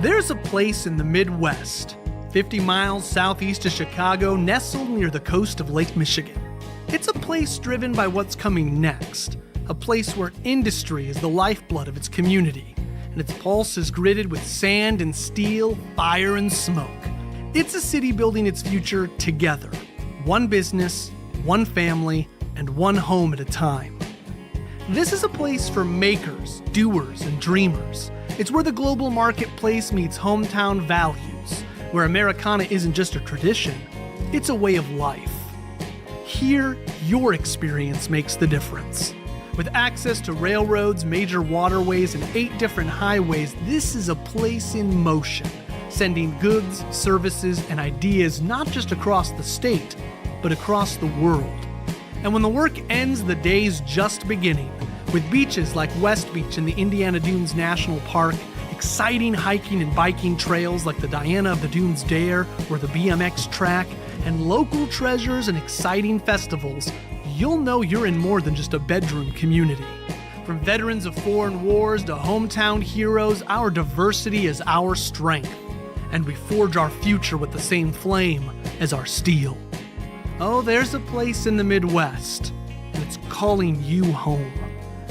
There's a place in the Midwest, 50 miles southeast of Chicago, nestled near the coast of Lake Michigan. It's a place driven by what's coming next, a place where industry is the lifeblood of its community, and its pulse is gritted with sand and steel, fire and smoke. It's a city building its future together, one business, one family, and one home at a time. This is a place for makers, doers, and dreamers. It's where the global marketplace meets hometown values, where Americana isn't just a tradition, it's a way of life. Here, your experience makes the difference. With access to railroads, major waterways, and 8 different highways, this is a place in motion, sending goods, services, and ideas not just across the state, but across the world. And when the work ends, the day's just beginning, with beaches like West Beach in the Indiana Dunes National Park, exciting hiking and biking trails like the Diana of the Dunes Dare or the BMX track, and local treasures and exciting festivals, you'll know you're in more than just a bedroom community. From veterans of foreign wars to hometown heroes, our diversity is our strength, and we forge our future with the same flame as our steel. Oh, there's a place in the Midwest, and it's calling you home.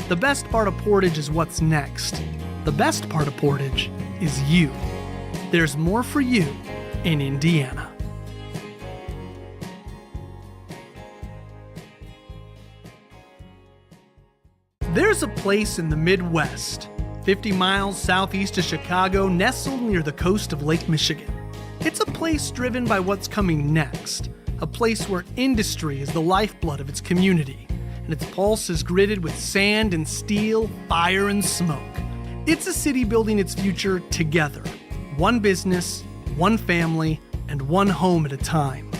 The best part of Portage is what's next. The best part of Portage is you. There's more for you in Indiana. There's a place in the Midwest, 50 miles southeast of Chicago, nestled near the coast of Lake Michigan. It's a place driven by what's coming next, a place where industry is the lifeblood of its community, and its pulse is gritted with sand and steel, fire and smoke. It's a city building its future together, one business, one family, and one home at a time.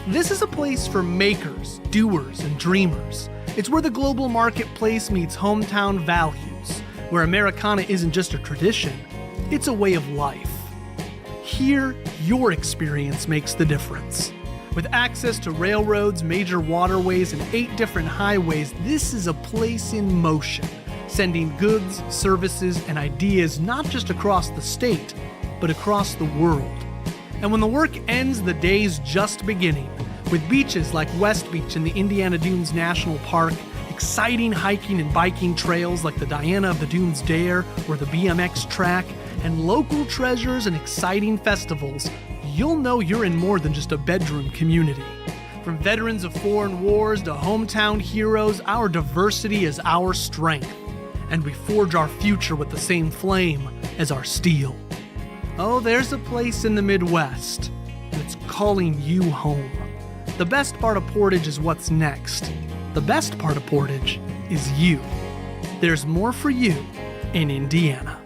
This is a place for makers, doers, and dreamers. It's where the global marketplace meets hometown values, where Americana isn't just a tradition, it's a way of life. Here, your experience makes the difference. With access to railroads, major waterways, and 8 different highways, this is a place in motion, sending goods, services, and ideas not just across the state, but across the world. And when the work ends, the day's just beginning, with beaches like West Beach in the Indiana Dunes National Park, exciting hiking and biking trails like the Diana of the Dunes Dare or the BMX track, and local treasures and exciting festivals, you'll know you're in more than just a bedroom community. From veterans of foreign wars to hometown heroes, our diversity is our strength, and we forge our future with the same flame as our steel. Oh, there's a place in the Midwest, and it's calling you home. The best part of Portage is what's next. The best part of Portage is you. There's more for you in Indiana.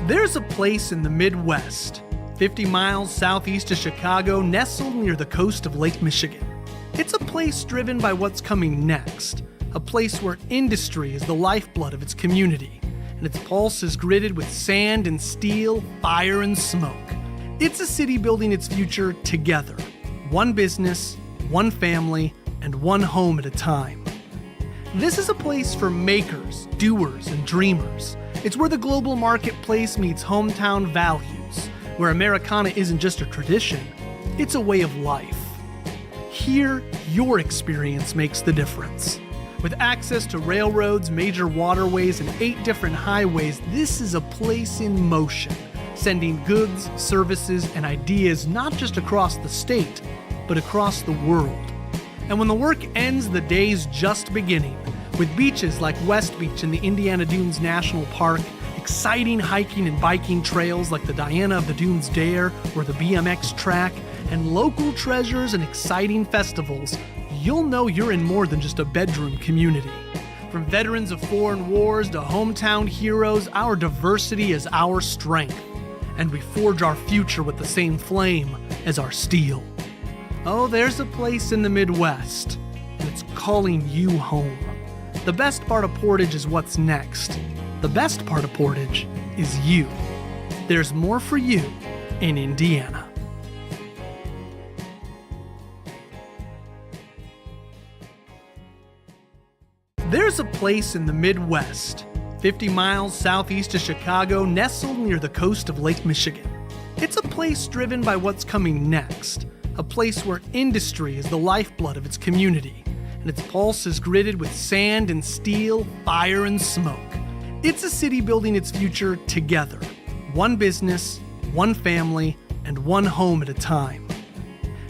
There's a place in the Midwest, 50 miles southeast of Chicago, nestled near the coast of Lake Michigan. It's a place driven by what's coming next, a place where industry is the lifeblood of its community, and its pulse is gritted with sand and steel, fire and smoke. It's a city building its future together, one business, one family, and one home at a time. This is a place for makers, doers, and dreamers. It's where the global marketplace meets hometown values, where Americana isn't just a tradition, it's a way of life. Here, your experience makes the difference. With access to railroads, major waterways, and 8 different highways, this is a place in motion, sending goods, services, and ideas not just across the state, but across the world. And when the work ends, the day's just beginning, with beaches like West Beach in the Indiana Dunes National Park, exciting hiking and biking trails like the Diana of the Dunes Dare or the BMX track, and local treasures and exciting festivals, you'll know you're in more than just a bedroom community. From veterans of foreign wars to hometown heroes, our diversity is our strength, and we forge our future with the same flame as our steel. Oh, there's a place in the Midwest, and it's calling you home. The best part of Portage is what's next. The best part of Portage is you. There's more for you in Indiana. There's a place in the Midwest, 50 miles southeast of Chicago, nestled near the coast of Lake Michigan. It's a place driven by what's coming next, a place where industry is the lifeblood of its community, and its pulse is gritted with sand and steel, fire and smoke. It's a city building its future together, one business, one family, and one home at a time.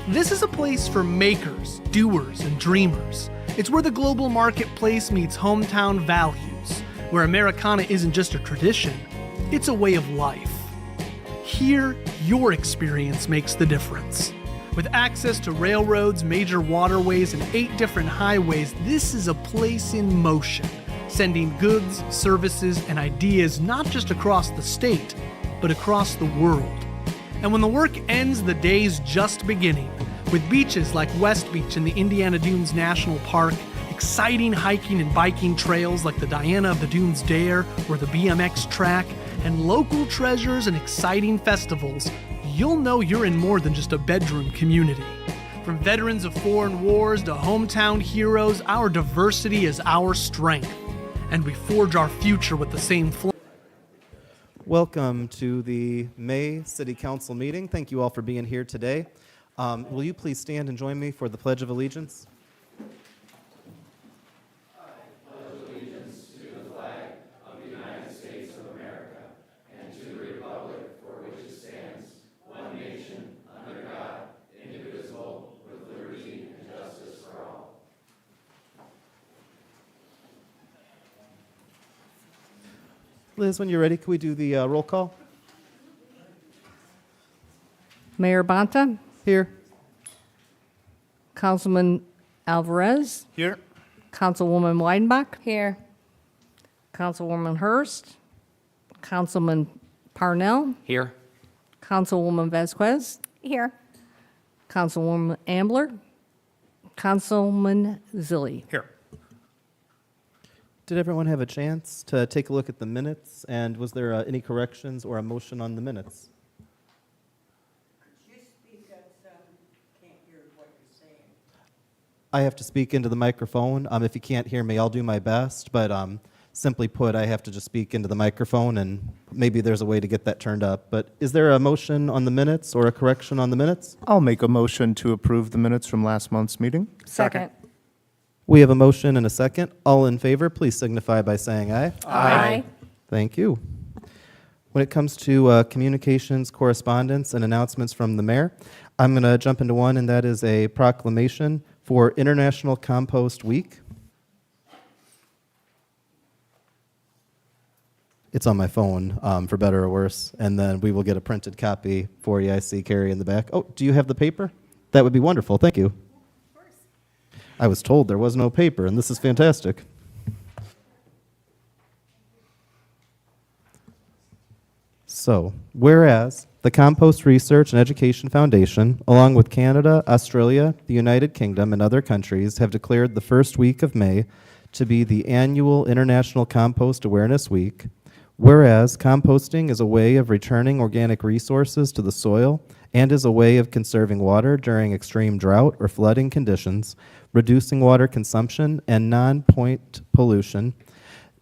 This is a place for makers, doers, and dreamers. It's where the global marketplace meets hometown values, where Americana isn't just a tradition, it's a way of life. Here, your experience makes the difference. With access to railroads, major waterways, and 8 different highways, this is a place in motion, sending goods, services, and ideas not just across the state, but across the world. And when the work ends, the day's just beginning, with beaches like West Beach in the Indiana Dunes National Park, exciting hiking and biking trails like the Diana of the Dunes Dare or the BMX track, and local treasures and exciting festivals, you'll know you're in more than just a bedroom community. From veterans of foreign wars to hometown heroes, our diversity is our strength, and we forge our future with the same flame. Welcome to the May City Council meeting. Thank you all for being here today. Will you please stand and join me for the Pledge of Allegiance? Liz, when you're ready, can we do the roll call? Mayor Bonta, Here. Councilman Alvarez, Here. Councilwoman Weidenbach. Here. Councilwoman Hurst, Councilman Parnell, Here. Councilwoman Vasquez, Here. Councilwoman Ambler, Councilman Zilli. Here. Did everyone have a chance to take a look at the minutes? And was there any corrections or a motion on the minutes? Could you speak up some? Can't hear what you're saying. I have to speak into the microphone. If you can't hear me, I'll do my best. But simply put, I have to just speak into the microphone, and maybe there's a way to get that turned up. But is there a motion on the minutes or a correction on the minutes? I'll make a motion to approve the minutes from last month's meeting. Second. We have a motion and a second. All in favor, please signify by saying aye. Aye. Thank you. When it comes to communications, correspondence, and announcements from the mayor, I'm going to jump into one, and that is a proclamation for International Compost Week. It's on my phone, for better or worse, and then we will get a printed copy for you. I see Carrie in the back. Oh, do you have the paper? That would be wonderful. Thank you. I was told there was no paper, and this is fantastic. So, whereas the Compost Research and Education Foundation, along with Canada, Australia, the United Kingdom, and other countries, have declared the first week of May to be the annual International Compost Awareness Week, whereas composting is a way of returning organic resources to the soil and is a way of conserving water during extreme drought or flooding conditions, reducing water consumption and non-point pollution,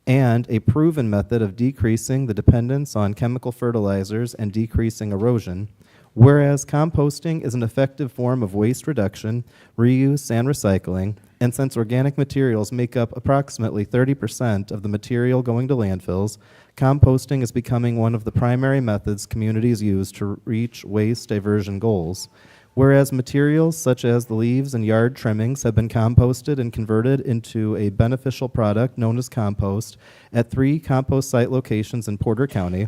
and a proven method of decreasing the dependence on chemical fertilizers and decreasing erosion, whereas composting is an effective form of waste reduction, reuse, and recycling, and since organic materials make up approximately 30% of the material going to landfills, composting is becoming one of the primary methods communities use to reach waste diversion goals. Whereas materials such as the leaves and yard trimmings have been composted and converted into a beneficial product known as compost at 3 compost site locations in Porter County,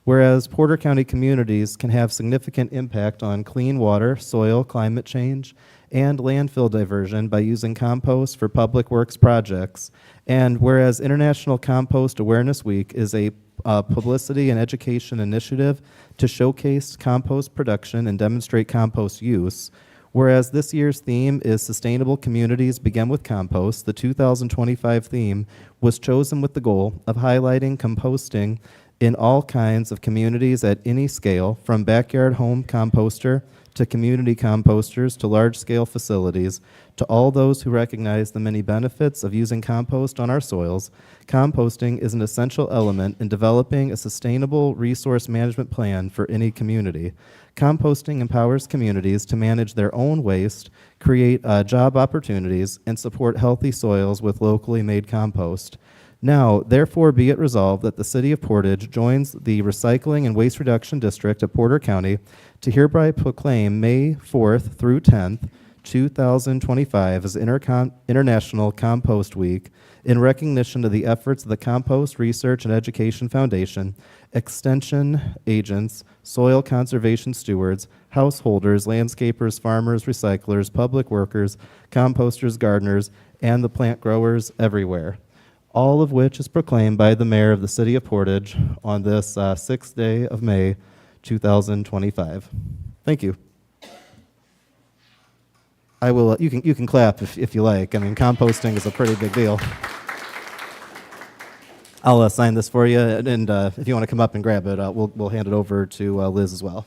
whereas Porter County communities can have significant impact on clean water, soil, climate change, and landfill diversion by using compost for public works projects, and whereas International Compost Awareness Week is a publicity and education initiative to showcase compost production and demonstrate compost use, whereas this year's theme is Sustainable Communities Begin with Compost, the 2025 theme was chosen with the goal of highlighting composting in all kinds of communities at any scale, from backyard home composter to community composters, to large-scale facilities, to all those who recognize the many benefits of using compost on our soils, composting is an essential element in developing a sustainable resource management plan for any community. Composting empowers communities to manage their own waste, create job opportunities, and support healthy soils with locally made compost. Now, therefore, be it resolved that the City of Portage joins the Recycling and Waste Reduction District of Porter County to hereby proclaim May 4th through 10th, 2025 as International Compost Week in recognition of the efforts of the Compost Research and Education Foundation, extension agents, soil conservation stewards, householders, landscapers, farmers, recyclers, public workers, composters, gardeners, and the plant growers everywhere. All of which is proclaimed by the Mayor of the City of Portage on this 6th day of May, 2025. Thank you. I will. You can clap if you like. I mean, composting is a pretty big deal. I'll sign this for you, and if you want to come up and grab it, we'll hand it over to Liz as well.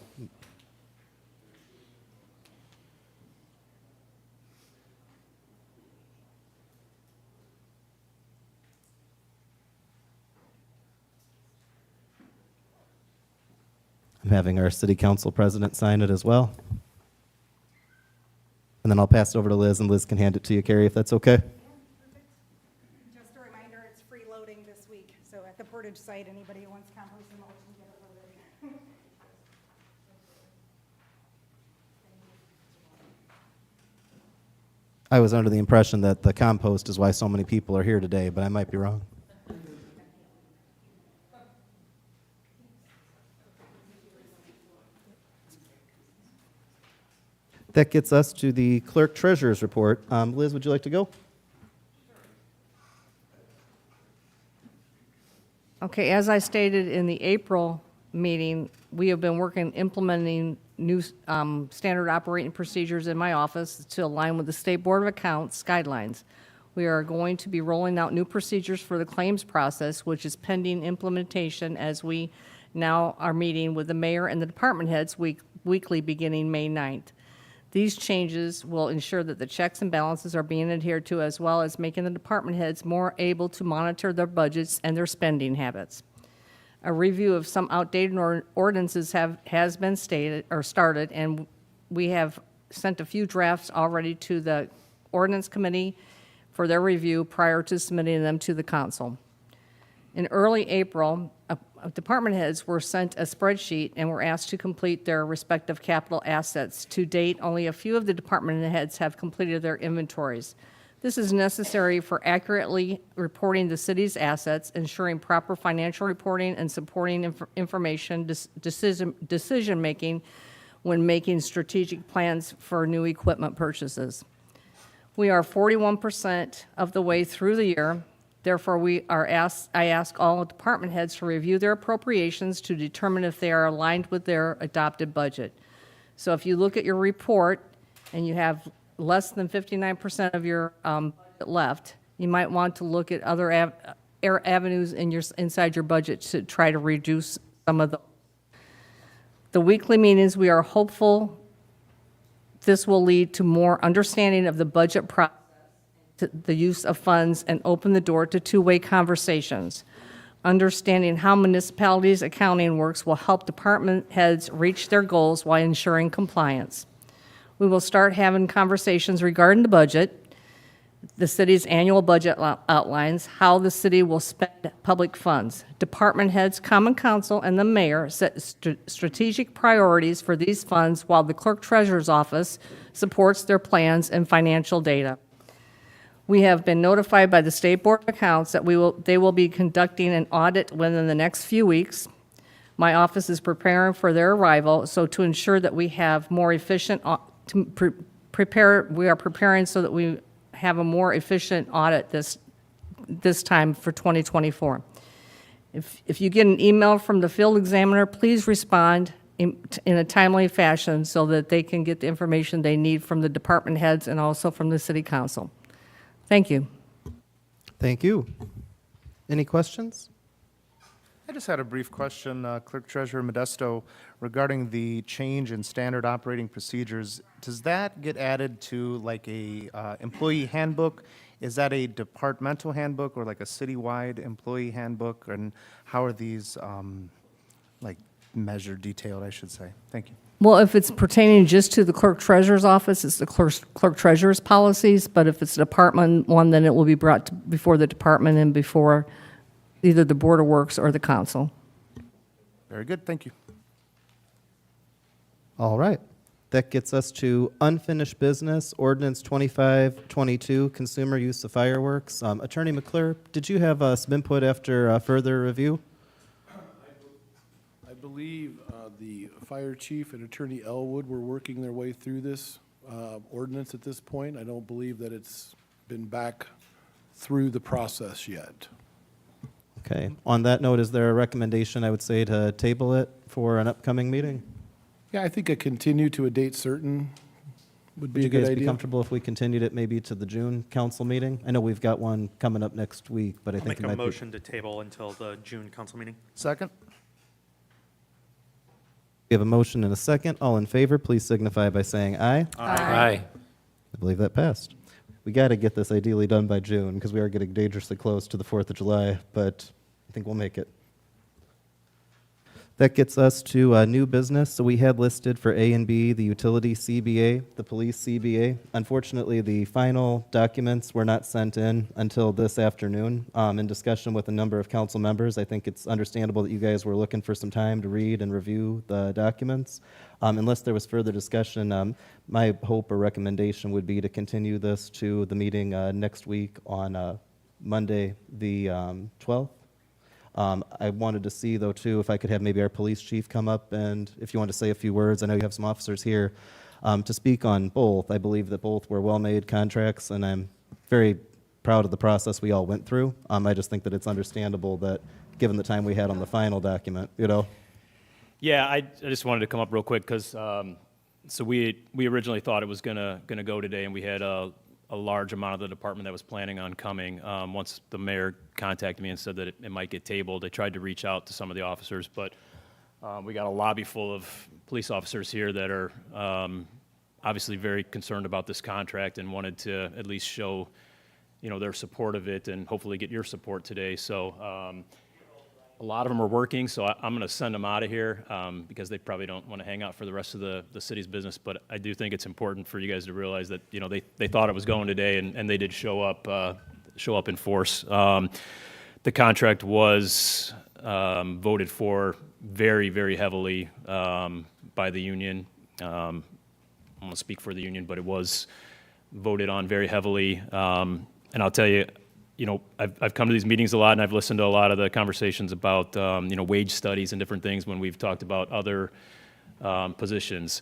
I'm having our City Council President sign it as well. And then I'll pass it over to Liz, and Liz can hand it to you, Carrie, if that's okay. Just a reminder, it's free loading this week, so at the Portage site, anybody who wants compost and mulch can get it loaded. I was under the impression that the compost is why so many people are here today, but I might be wrong. That gets us to the clerk treasurer's report. Liz, would you like to go? Okay, as I stated in the April meeting, we have been implementing new standard operating procedures in my office to align with the State Board of Accounts guidelines. We are going to be rolling out new procedures for the claims process, which is pending implementation as we now are meeting with the mayor and the department heads weekly beginning May 9th. These changes will ensure that the checks and balances are being adhered to, as well as making the department heads more able to monitor their budgets and their spending habits. A review of some outdated ordinances has been started, and we have sent a few drafts already to the ordinance committee for their review prior to submitting them to the council. In early April, department heads were sent a spreadsheet and were asked to complete their respective capital assets. To date, only a few of the department heads have completed their inventories. This is necessary for accurately reporting the city's assets, ensuring proper financial reporting, and supporting information decision-making when making strategic plans for new equipment purchases. We are 41% of the way through the year. Therefore, I ask all department heads to review their appropriations to determine if they are aligned with their adopted budget. So if you look at your report and you have less than 59% of your budget left, you might want to look at other avenues inside your budget to try to reduce some of the weekly meetings. We are hopeful this will lead to more understanding of the budget process, the use of funds, and open the door to two-way conversations. Understanding how municipalities' accounting works will help department heads reach their goals while ensuring compliance. We will start having conversations regarding the budget, the city's annual budget outlines, how the city will spend public funds. Department heads, common council, and the mayor set strategic priorities for these funds, while the clerk treasurer's office supports their plans and financial data. We have been notified by the State Board of Accounts that they will be conducting an audit within the next few weeks. My office is preparing for their arrival, so to ensure that we have more efficient, we are preparing so that we have a more efficient audit this time for 2024. If you get an email from the field examiner, please respond in a timely fashion so that they can get the information they need from the department heads and also from the City Council. Thank you. Thank you. Any questions? I just had a brief question, Clerk Treasurer Modesto, regarding the change in standard operating procedures. Does that get added to like a employee handbook? Is that a departmental handbook or like a citywide employee handbook? And how are these like measured, detailed, I should say? Thank you. Well, if it's pertaining just to the clerk treasurer's office, it's the clerk treasurer's policies, but if it's a department one, then it will be brought before the department and before either the Board of Works or the council. Very good, thank you. All right. That gets us to unfinished business, ordinance 2522, consumer use of fireworks. Attorney McClure, did you have some input after further review? I believe the fire chief and Attorney Elwood were working their way through this ordinance at this point. I don't believe that it's been back through the process yet. Okay. On that note, is there a recommendation, I would say, to table it for an upcoming meeting? Yeah, I think a continue to a date certain would Would be you a good guys be idea. comfortable if we continued it maybe to the June council meeting? I know we've got one coming up next week, but I I'll think make it a might be. motion to table until the June council meeting. Second? We have a motion and a second. All in favor, please signify by saying aye. Aye. I believe that passed. We got to get this ideally done by June because we are getting dangerously close to the 4th of July, but I think we'll make it. That gets us to new business. So we had listed for A and B the utility CBA, the police CBA. Unfortunately, the final documents were not sent in until this afternoon. In discussion with a number of council members, I think it's understandable that you guys were looking for some time to read and review the documents. Unless there was further discussion, my hope or recommendation would be to continue this to the meeting next week on Monday, the 12th. I wanted to see, though, too, if I could have maybe our police chief come up and if you want to say a few words. I know you have some officers here to speak on both. I believe that both were well-made contracts, and I'm very proud of the process we all went through. I just think that it's understandable that, given the time we had on the final document, you know. Yeah, I just wanted to come up real quick because so we originally thought it was gonna go today, and we had a large amount of the department that was planning on coming. Once the mayor contacted me and said that it might get tabled, I tried to reach out to some of the officers, but we got a lobby full of police officers here that are obviously very concerned about this contract and wanted to at least show, you know, their support of it and hopefully get your support today. So a lot of them are working, so I'm going to send them out of here because they probably don't want to hang out for the rest of the city's business. But I do think it's important for you guys to realize that, you know, they thought it was going today, and they did show up in force. The contract was voted for very, very heavily by the union. I won't speak for the union, but it was voted on very heavily. And I'll tell you, you know, I've come to these meetings a lot, and I've listened to a lot of the conversations about, you know, wage studies and different things when we've talked about other positions.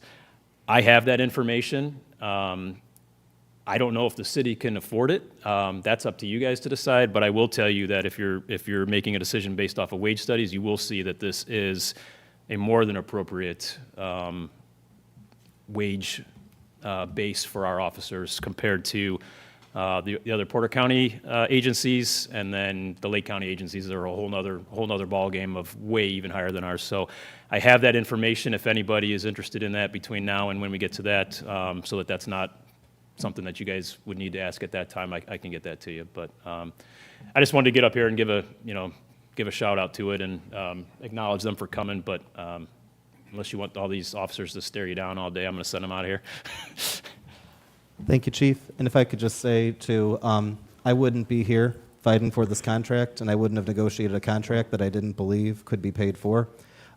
I have that information. I don't know if the city can afford it. That's up to you guys to decide, but I will tell you that if you're making a decision based off of wage studies, you will see that this is a more than appropriate wage base for our officers compared to the other Porter County agencies, and then the Lake County agencies are a whole nother ballgame of way even higher than ours. So I have that information if anybody is interested in that between now and when we get to that, so that that's not something that you guys would need to ask at that time. I can get that to you. But I just wanted to get up here and give a shout out to it and acknowledge them for coming. But unless you want all these officers to stare you down all day, I'm going to send them out of here. Thank you, Chief. And if I could just say, too, I wouldn't be here fighting for this contract, and I wouldn't have negotiated a contract that I didn't believe could be paid for.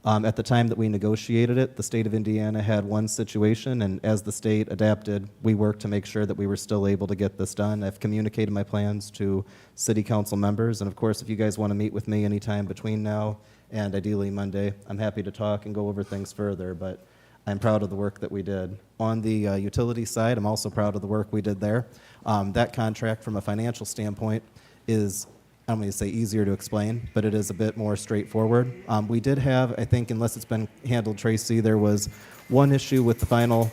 At the time that we negotiated it, the state of Indiana had one situation, and as the state adapted, we worked to make sure that we were still able to get this done. I've communicated my plans to city council members, and of course, if you guys want to meet with me anytime between now and ideally Monday, I'm happy to talk and go over things further, but I'm proud of the work that we did. On the utility side, I'm also proud of the work we did there. That contract, from a financial standpoint, is, I don't mean to say easier to explain, but it is a bit more straightforward. We did have, I think, unless it's been handled, Tracy, there was one issue with the final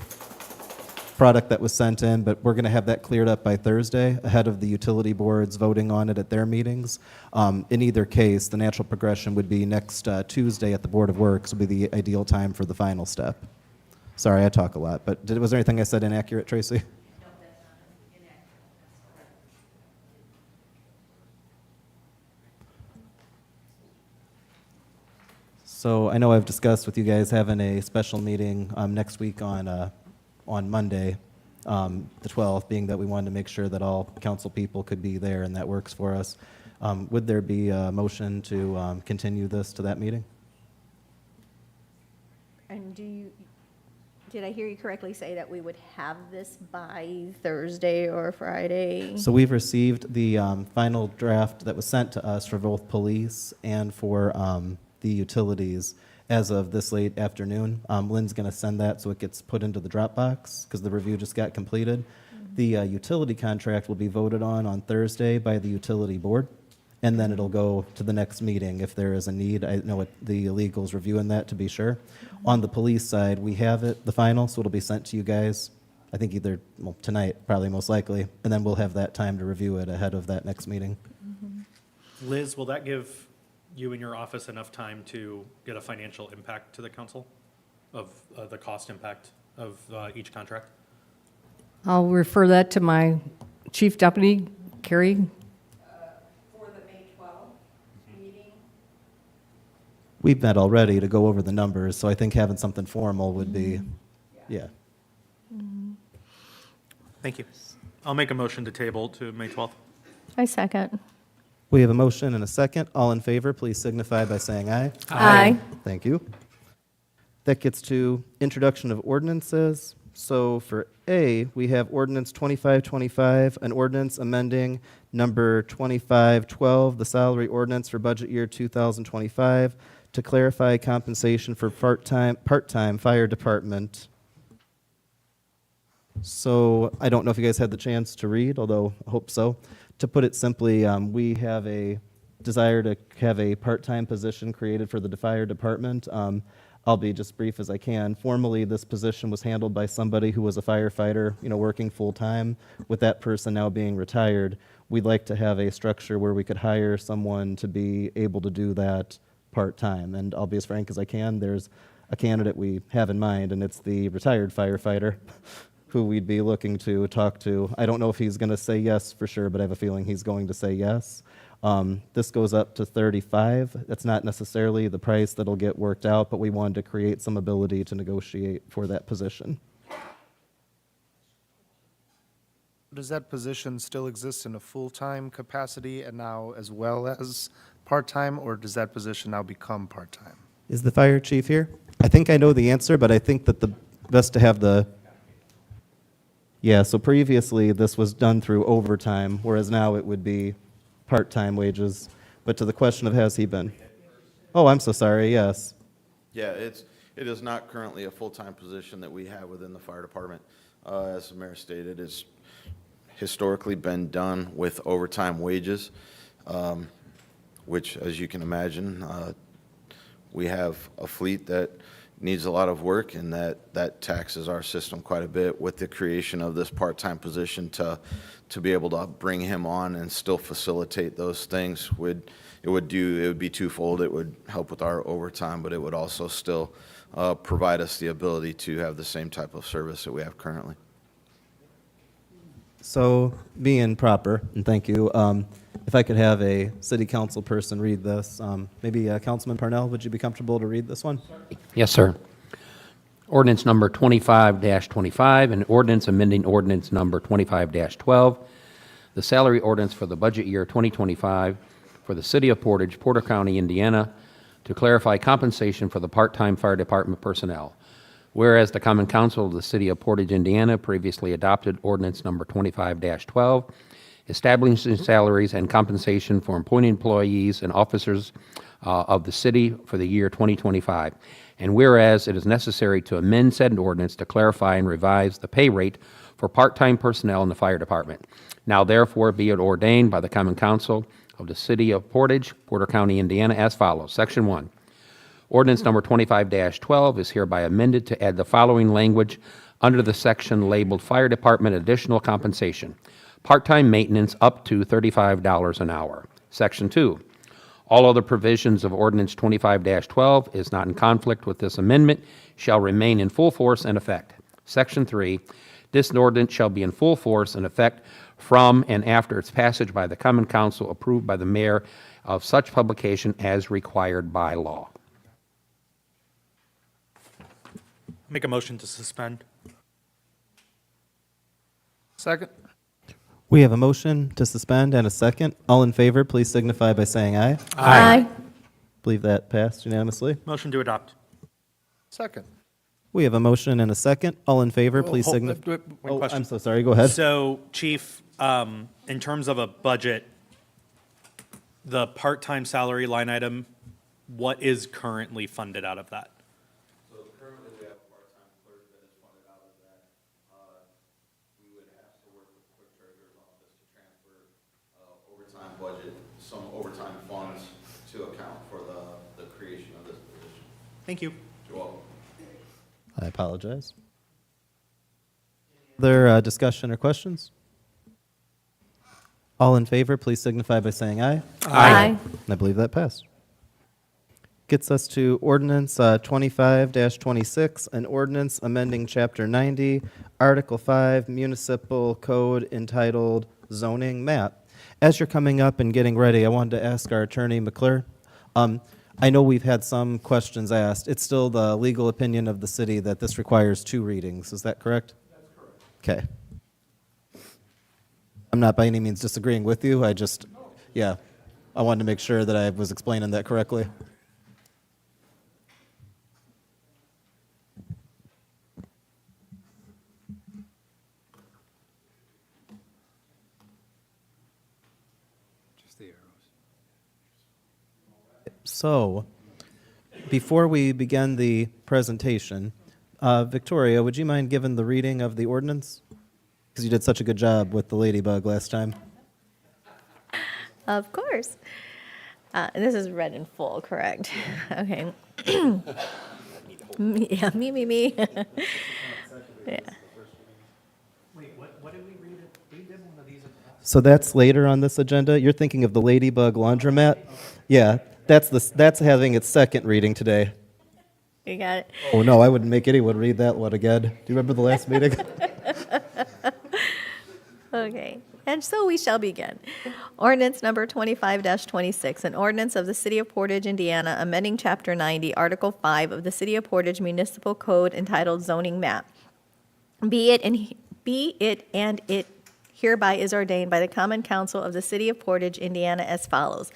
product that was sent in, but we're going to have that cleared up by Thursday ahead of the utility boards voting on it at their meetings. In either case, the natural progression would be next Tuesday at the Board of Works would be the ideal time for the final step. Sorry, I talk a lot, but was there anything I said inaccurate, Tracy? So I know I've discussed with you guys having a special meeting next week on Monday, the 12th, being that we wanted to make sure that all council people could be there, and that works for us. Would there be a motion to continue this to that meeting? And did I hear you correctly say that we would have this by Thursday or Friday? So we've received the final draft that was sent to us for both police and for the utilities as of this late afternoon. Lynn's going to send that so it gets put into the Dropbox because the review just got completed. The utility contract will be voted on Thursday by the utility board, and then it'll go to the next meeting if there is a need. I know the legal's reviewing that to be sure. On the police side, we have it, the final, so it'll be sent to you guys, I think either tonight, probably most likely, and then we'll have that time to review it ahead of that next meeting. Liz, will that give you and your office enough time to get a financial impact to the council of the cost impact of each contract? I'll refer that to my chief deputy, Carrie. For the May 12th meeting? We've met already to go over the numbers, so I think having something formal would be, yeah. Thank you. I'll make a motion to table to May 12th. I second. We have a motion and a second. All in favor, please signify by saying aye. Aye. Thank you. That gets to introduction of ordinances. So for A, we have ordinance 2525, an ordinance amending number 2512, the salary ordinance for budget year 2025 to clarify compensation for part-time fire department. So I don't know if you guys had the chance to read, although I hope so. To put it simply, we have a desire to have a part-time position created for the fire department. I'll be just brief as I can. Formally, this position was handled by somebody who was a firefighter, working full-time. With that person now being retired, we'd like to have a structure where we could hire someone to be able to do that part-time. And I'll be as frank as I can. There's a candidate we have in mind, and it's the retired firefighter who we'd be looking to talk to. I don't know if he's going to say yes for sure, but I have a feeling he's going to say yes. This goes up to 35. That's not necessarily the price that'll get worked out, but we wanted to create some ability to negotiate for that position. Does that position still exist in a full-time capacity and now as well as part-time, or does that position now become part-time? Is the fire chief here? I think I know the answer, but I think that the best to have the... Yeah, so previously this was done through overtime, whereas now it would be part-time wages. But to the question of has he been? Oh, I'm so sorry, yes. Yeah, it is not currently a full-time position that we have within the fire department. As the mayor stated, it's historically been done with overtime wages, which, as you can imagine, we have a fleet that needs a lot of work, and that taxes our system quite a bit. With the creation of this part-time position to be able to bring him on and still facilitate those things it would be twofold. It would help with our overtime, but it would also still provide us the ability to have the same type of service that we have currently. So being proper, and thank you, if I could have a city council person read this, maybe Councilman Parnell, would you be comfortable to read this one? Yes, sir. Ordinance number 25-25, an ordinance amending ordinance number 25-12, the salary ordinance for the budget year 2025 for the city of Portage, Porter County, Indiana, to clarify compensation for the part-time fire department personnel. Whereas the Common Council of the City of Portage, Indiana previously adopted ordinance number 25-12, establishing salaries and compensation for appointed employees and officers of the city for the year 2025. And whereas it is necessary to amend said ordinance to clarify and revise the pay rate for part-time personnel in the fire department. Now therefore be it ordained by the Common Council of the City of Portage, Porter County, Indiana as follows. Section 1. Ordinance number 25-12 is hereby amended to add the following language under the section labeled Fire Department Additional Compensation, part-time maintenance up to $35 an hour. Section 2, all other provisions of Ordinance 25-12 is not in conflict with this amendment, shall remain in full force and effect. Section 3, this ordinance shall be in full force and effect from and after its passage by the Common Council, approved by the mayor of such publication as required by law. Make a motion to suspend. Second. We have a motion to suspend and a second. All in favor, please signify by saying aye. Aye. Believe that passed unanimously. Motion to adopt. Second. We have a motion and a second. All in favor, please signify. One question. I'm so sorry. Go ahead. So, Chief, in terms of a budget, the part-time salary line item, what is currently funded out of that? So currently, we have a part-time clerk that is funded out of that. We would have to work with the clerk treasurer's office to transfer overtime budget, some overtime funds to account for the creation of this position. Thank you. You're welcome. I apologize. Other discussion or questions? All in favor, please signify by saying aye. Aye. And I believe that passed. Gets us to ordinance 25-26, an ordinance amending Chapter 90, Article 5, Municipal Code entitled Zoning Map. As you're coming up and getting ready, I wanted to ask our attorney, McClure. I know we've had some questions asked. It's still the legal opinion of the city that this requires 2 readings. Is that correct? That's correct. Okay. I'm not by any means disagreeing with you. I wanted to make sure that I was explaining that correctly. So, before we begin the presentation, Victoria, would you mind giving the reading of the ordinance? Because you did such a good job with the ladybug last time. Of course. This is read in full, correct? Okay. Yeah, me. Yeah. Wait, what did we read? We did one of these. So that's later on this agenda. You're thinking of the ladybug laundromat? Yeah, that's having its second reading today. You got it? Oh no, I wouldn't make anyone read that one again. Do you remember the last meeting? Okay, and so we shall begin. Ordinance number 25-26, an ordinance of the City of Portage, Indiana, amending Chapter 90, Article 5 of the City of Portage Municipal Code entitled Zoning Map. Be it and it hereby is ordained by the Common Council of the City of Portage, Indiana, as follows.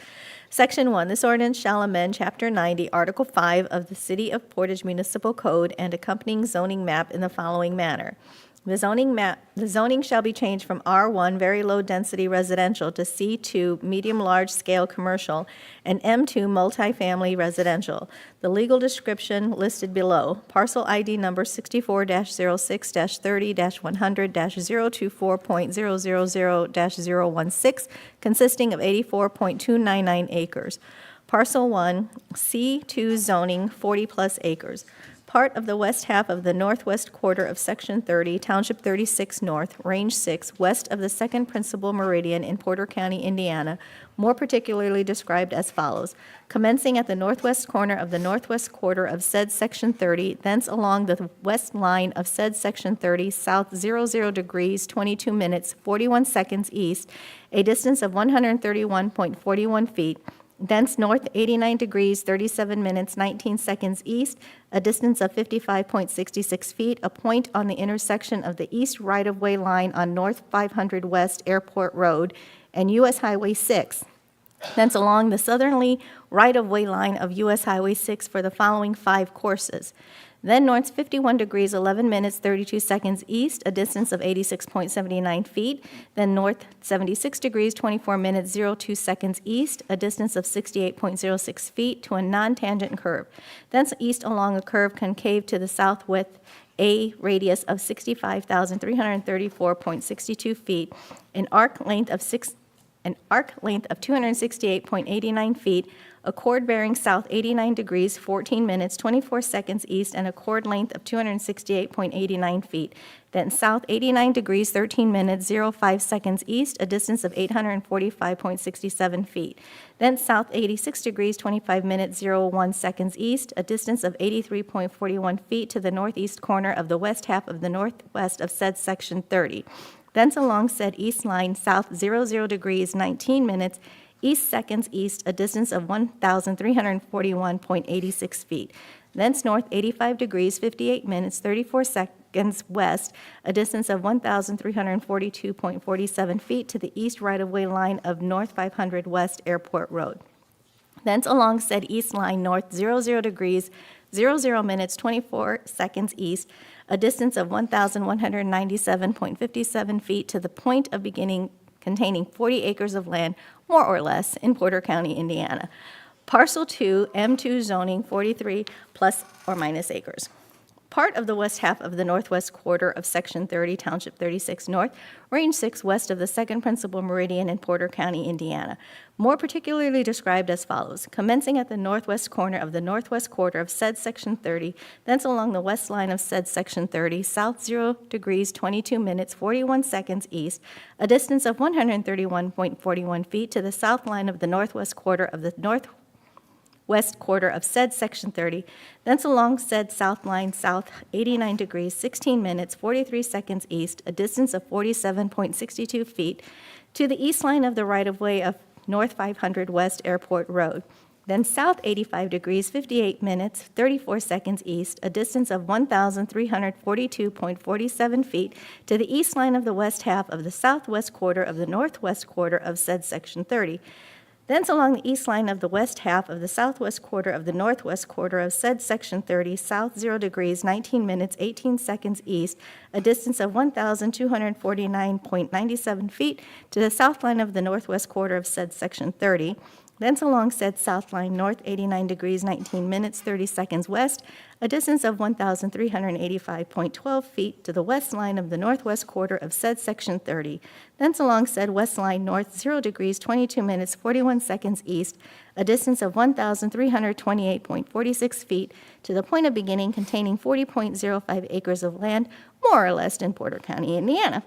Section 1, this ordinance shall amend Chapter 90, Article 5 of the City of Portage Municipal Code and accompanying zoning map in the following manner. The zoning shall be changed from R1, very low density residential, to C2, medium large scale commercial, and M2, multifamily residential. The legal description listed below. Parcel ID number 64-06-30-100-024.000-016, consisting of 84.299 acres. Parcel 1, C2 zoning, 40-plus acres. Part of the west half of the northwest quarter of Section 30, Township 36 North, Range 6, west of the second principal meridian in Porter County, Indiana, more particularly described as follows. Commencing at the northwest corner of the northwest quarter of said Section 30, thence along the west line of said Section 30, south 00 degrees, 22 minutes, 41 seconds east, a distance of 131.41 feet, thence north 89 degrees, 37 minutes, 19 seconds east, a distance of 55.66 feet, a point on the intersection of the east right-of-way line on North 500 West Airport Road and U.S. Highway 6. Thence along the southerly right-of-way line of U.S. Highway 6 for the following 5 courses. Then north 51 degrees, 11 minutes, 32 seconds east, a distance of 86.79 feet. Then north 76 degrees, 24 minutes, 02 seconds east, a distance of 68.06 feet to a non-tangent curve. Thence east along a curve concave to the south with a radius of 65,334.62 feet, an arc length of 268.89 feet, a chord bearing south 89 degrees, 14 minutes, 24 seconds east, and a chord length of 268.89 feet. Then south 89 degrees, 13 minutes, 05 seconds east, a distance of 845.67 feet. Then south 86 degrees, 25 minutes, 01 seconds east, a distance of 83.41 feet to the northeast corner of the west half of the northwest of said section 30. Thence along said east line, south 00 degrees, 19 minutes, east seconds east, a distance of 1,341.86 feet. Thence north 85 degrees, 58 minutes, 34 seconds west, a distance of 1,342.47 feet to the east right-of-way line of North 500 West Airport Road. Thence along said east line, north 00 degrees, 00 minutes, 24 seconds east, a distance of 1,197.57 feet to the point of beginning containing 40 acres of land, more or less, in Porter County, Indiana. Parcel 2, M2 zoning, 43 plus or minus acres. Part of the west half of the northwest quarter of Section 30, Township 36 North, Range 6 west of the second principal meridian in Porter County, Indiana. More particularly described as follows: commencing at the northwest corner of the northwest quarter of said Section 30, thence along the west line of said Section 30, south 0 degrees, 22 minutes, 41 seconds east, a distance of 131.41 feet to the south line of the northwest quarter of the northwest quarter of said Section 30, thence along said south line, south 89 degrees, 16 minutes, 43 seconds east, a distance of 47.62 feet, to the east line of the right-of-way of North 500 West Airport Road. Then south 85 degrees, 58 minutes, 34 seconds east, a distance of 1,342.47 feet, to the east line of the west half of the southwest quarter of the northwest quarter of said Section 30. Thence along the east line of the west half of the southwest quarter of the northwest quarter of said Section 30, south 0 degrees, 19 minutes, 18 seconds east, a distance of 1,249.97 feet to the south line of the northwest quarter of said Section 30. Thence along said south line, north 89 degrees, 19 minutes, 30 seconds west, a distance of 1,385.12 feet to the west line of the northwest quarter of said Section 30. Thence along said west line, north 0 degrees, 22 minutes, 41 seconds east, a distance of 1,328.46 feet to the point of beginning containing 40.05 acres of land, more or less, in Porter County, Indiana.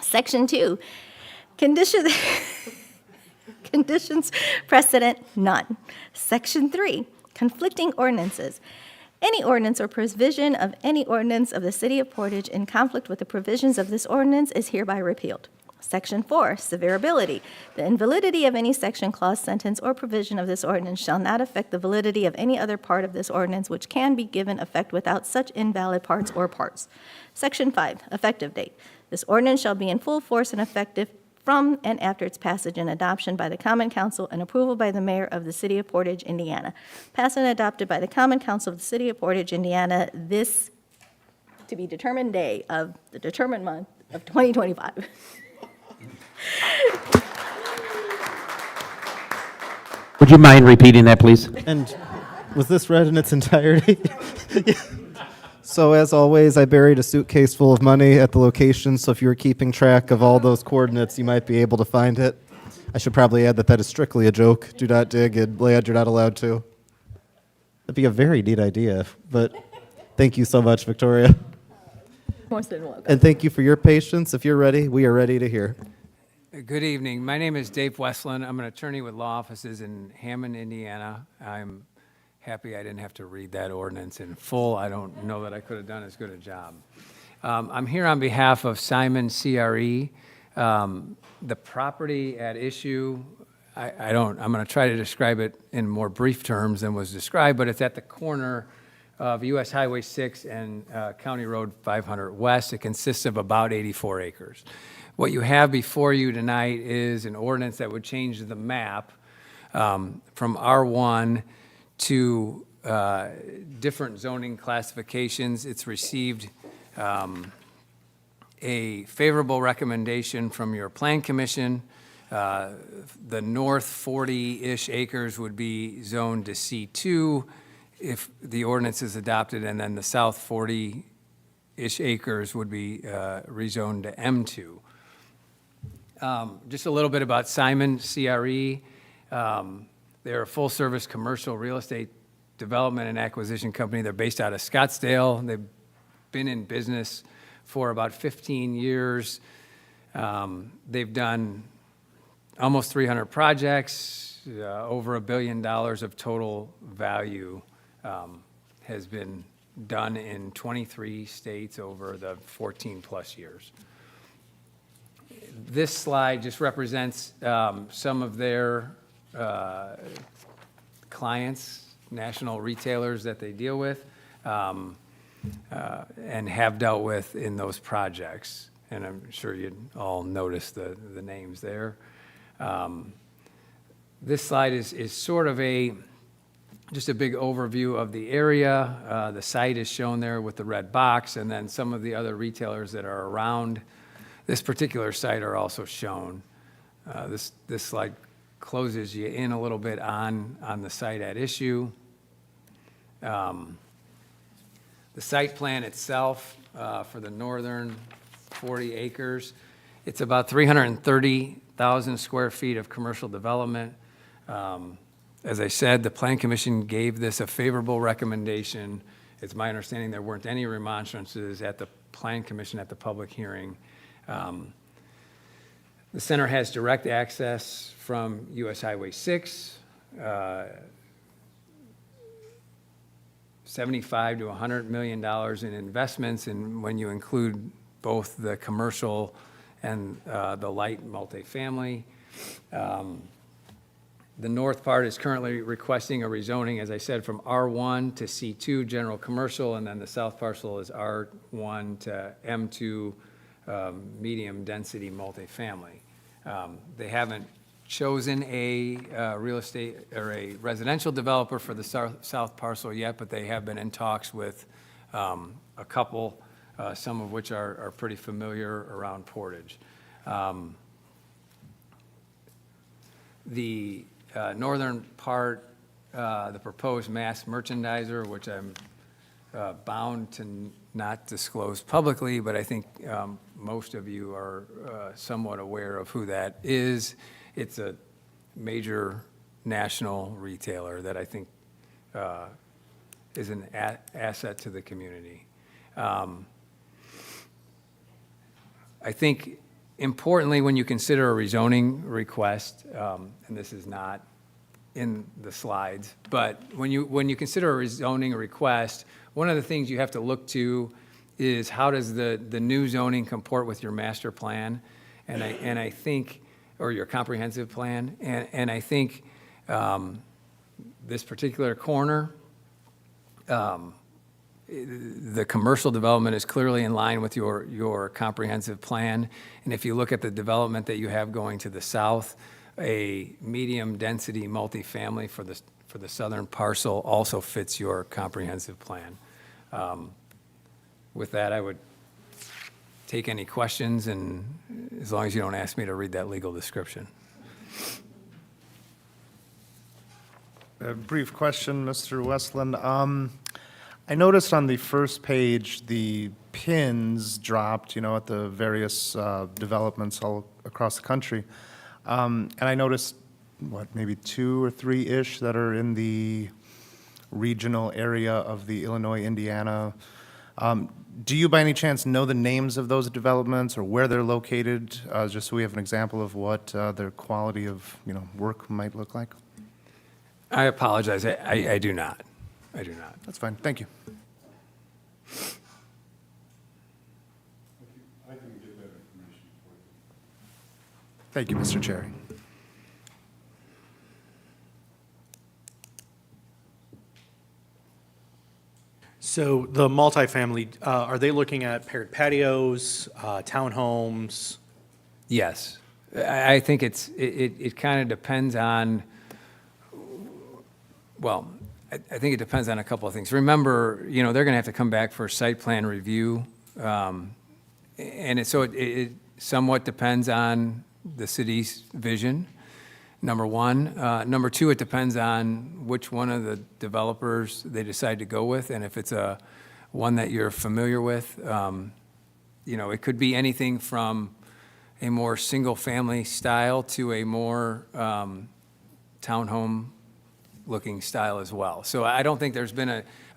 Section 2, Conditions precedent, none. Section 3, conflicting ordinances. Any ordinance or provision of any ordinance of the City of Portage in conflict with the provisions of this ordinance is hereby repealed. Section 4, severability. The invalidity of any section, clause, sentence, or provision of this ordinance shall not affect the validity of any other part of this ordinance which can be given effect without such invalid parts or parts. Section 5, effective date. This ordinance shall be in full force and effective from and after its passage and adoption by the Common Council and approval by the Mayor of the City of Portage, Indiana. Passed and adopted by the Common Council of the City of Portage, Indiana, this to be determined day of the determined month of 2025. Would you mind repeating that, please? And was this read in its entirety? So as always, I buried a suitcase full of money at the location, so if you were keeping track of all those coordinates, you might be able to find it. I should probably add that that is strictly a joke. Do not dig, and Lead, you're not allowed to. That'd be a very neat idea, but thank you so much, Victoria. More than welcome. And thank you for your patience. If you're ready, we are ready to hear. Good evening. My name is Dave Westland. I'm an attorney with law offices in Hammond, Indiana. I'm happy I didn't have to read that ordinance in full. I don't know that I could have done as good a job. I'm here on behalf of Simon CRE. The property at issue, I'm going to try to describe it in more brief terms than was described, but it's at the corner of US Highway 6 and County Road 500 West. It consists of about 84 acres. What you have before you tonight is an ordinance that would change the map from R1 to different zoning classifications. It's received a favorable recommendation from your Plan Commission. The north 40-ish acres would be zoned to C2 if the ordinance is adopted, and then the south 40-ish acres would be rezoned to M2. Just a little bit about Simon CRE. They're a full-service commercial real estate development and acquisition company. They're based out of Scottsdale. They've been in business for about 15 years. They've done almost 300 projects, over $1 billion of total value has been done in 23 states over the 14-plus years. This slide just represents some of their clients, national retailers that they deal with and have dealt with in those projects. And I'm sure you'd all notice the names there. This slide is sort of just a big overview of the area. The site is shown there with the red box, and then some of the other retailers that are around this particular site are also shown. This slide closes you in a little bit on the site at issue. The site plan itself for the northern 40 acres, it's about 330,000 square feet of commercial development. As I said, the Plan Commission gave this a favorable recommendation. It's my understanding there weren't any remonstrances at the Plan Commission at the public hearing. The center has direct access from US Highway 6, $75 to $100 million in investments, and when you include both the commercial and the light multifamily. The north part is currently requesting a rezoning, as I said, from R1 to C2, general commercial, and then the south parcel is R1 to M2, medium density multifamily. They haven't chosen a real estate or a residential developer for the south parcel yet, but they have been in talks with a couple, some of which are pretty familiar around Portage. The northern part, the proposed mass merchandiser, which I'm bound to not disclose publicly, but I think most of you are somewhat aware of who that is. It's a major national retailer that I think is an asset to the community. I think importantly, when you consider a rezoning request, and this is not in the slides, but when you consider a rezoning request, one of the things you have to look to is how does the new zoning comport with your master plan, and I think, or your comprehensive plan, and I think this particular corner, the commercial development is clearly in line with your comprehensive plan. And if you look at the development that you have going to the south, a medium density multifamily for the southern parcel also fits your comprehensive plan. With that, I would take any questions, and as long as you don't ask me to read that legal description. A brief question, Mr. Westland. I noticed on the first page, the pins dropped, at the various developments all across the country. And I noticed, maybe 2 or 3-ish that are in the regional area of the Illinois, Indiana. Do you by any chance know the names of those developments or where they're located, just so we have an example of what their quality of, work might look like? I apologize. I do not. I do not. That's fine. Thank you. I can get that information for you. Thank you, Mr. Cherry. So the multifamily, are they looking at paired patios, townhomes? Yes. I think it kind of depends on, well, I think it depends on a couple of things. Remember, they're going to have to come back for site plan review. And it somewhat depends on the city's vision, number one. Number two, it depends on which one of the developers they decide to go with. And if it's one that you're familiar with, it could be anything from a more single-family style to a more townhome looking style as well. So I don't think there's been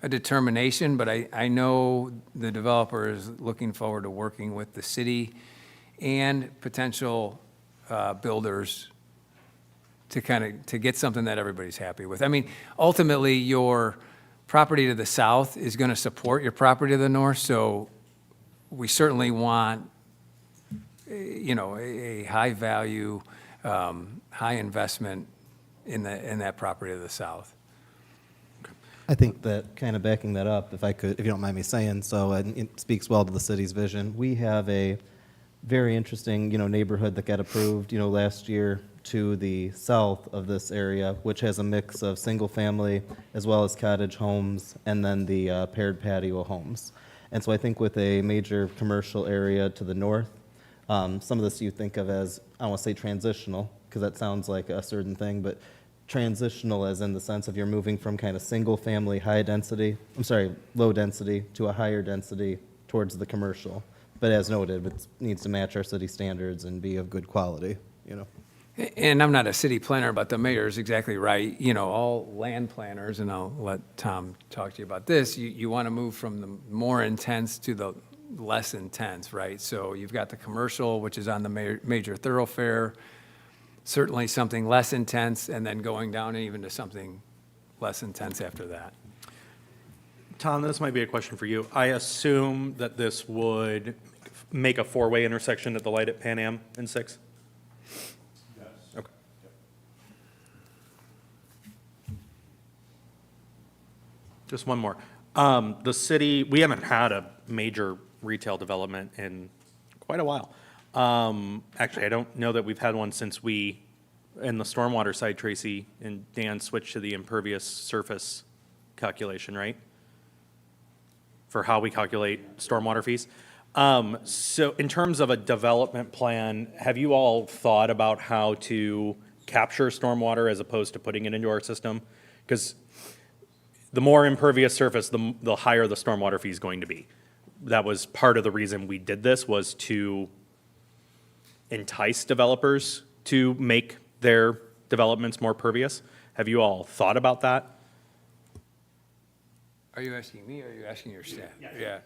a determination, but I know the developer is looking forward to working with the city and potential builders to to get something that everybody's happy with. I mean, ultimately, your property to the south is going to support your property to the north, so we certainly want, a high value, high investment in that property to the south. I think that kind of backing that up, if you don't mind me saying so, and it speaks well to the city's vision. We have a very interesting, neighborhood that got approved, last year to the south of this area, which has a mix of single-family as well as cottage homes, and then the paired patio homes. And so I think with a major commercial area to the north, some of this you think of as, I don't want to say transitional, because that sounds like a certain thing, but transitional as in the sense of you're moving from kind of single-family low density to a higher density towards the commercial. But as noted, it needs to match our city standards and be of good quality, And I'm not a city planner, but the mayor is exactly right. All land planners, and I'll let Tom talk to you about this, you want to move from the more intense to the less intense, right? So you've got the commercial, which is on the major thoroughfare, certainly something less intense, and then going down even to something less intense after that. Tom, this might be a question for you. I assume that this would make a four-way intersection at the light at Pan Am and 6? Yes. Okay. Just one more. The city, we haven't had a major retail development in quite a while. Actually, I don't know that we've had one since we, in the stormwater side, Tracy and Dan switched to the impervious surface calculation, right? For how we calculate stormwater fees. So in terms of a development plan, have you all thought about how to capture stormwater as opposed to putting it into our system? Because the more impervious surface, the higher the stormwater fee is going to be. That was part of the reason we did this, was to entice developers to make their developments more pervious. Have you all thought about that? Are you asking me, or are you asking your staff? Yeah.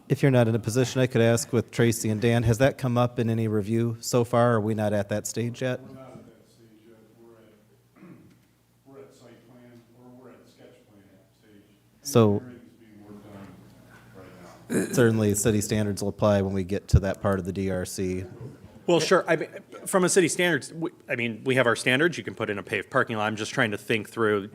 If you're not in a position, I could ask with Tracy and Dan, has that come up in any review so far? Are we not at that stage yet? We're not at that stage yet. We're at site plan, or we're at sketch plan stage. So Engineering is being worked on right now. certainly city standards will apply when we get to that part of the DRC. Well, sure. I mean, from a city standards, we have our standards. You can put in a paved parking lot. I'm just trying to think through.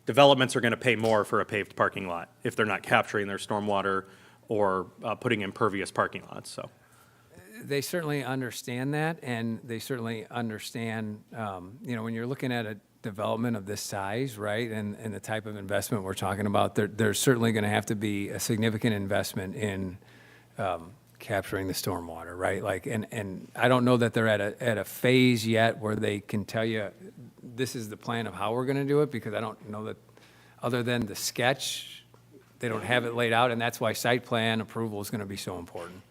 Developments are going to pay more for a paved parking lot if they're not capturing their stormwater or putting impervious parking lots. So They certainly understand that, and they certainly understand, when you're looking at a development of this size, right, and the type of investment we're talking about, there's certainly going to have to be a significant investment in capturing the stormwater, right? And I don't know that they're at a phase yet where they can tell you this is the plan of how we're going to do it, because I don't know that, other than the sketch, they don't have it laid out, and that's why site plan approval is going to be so important.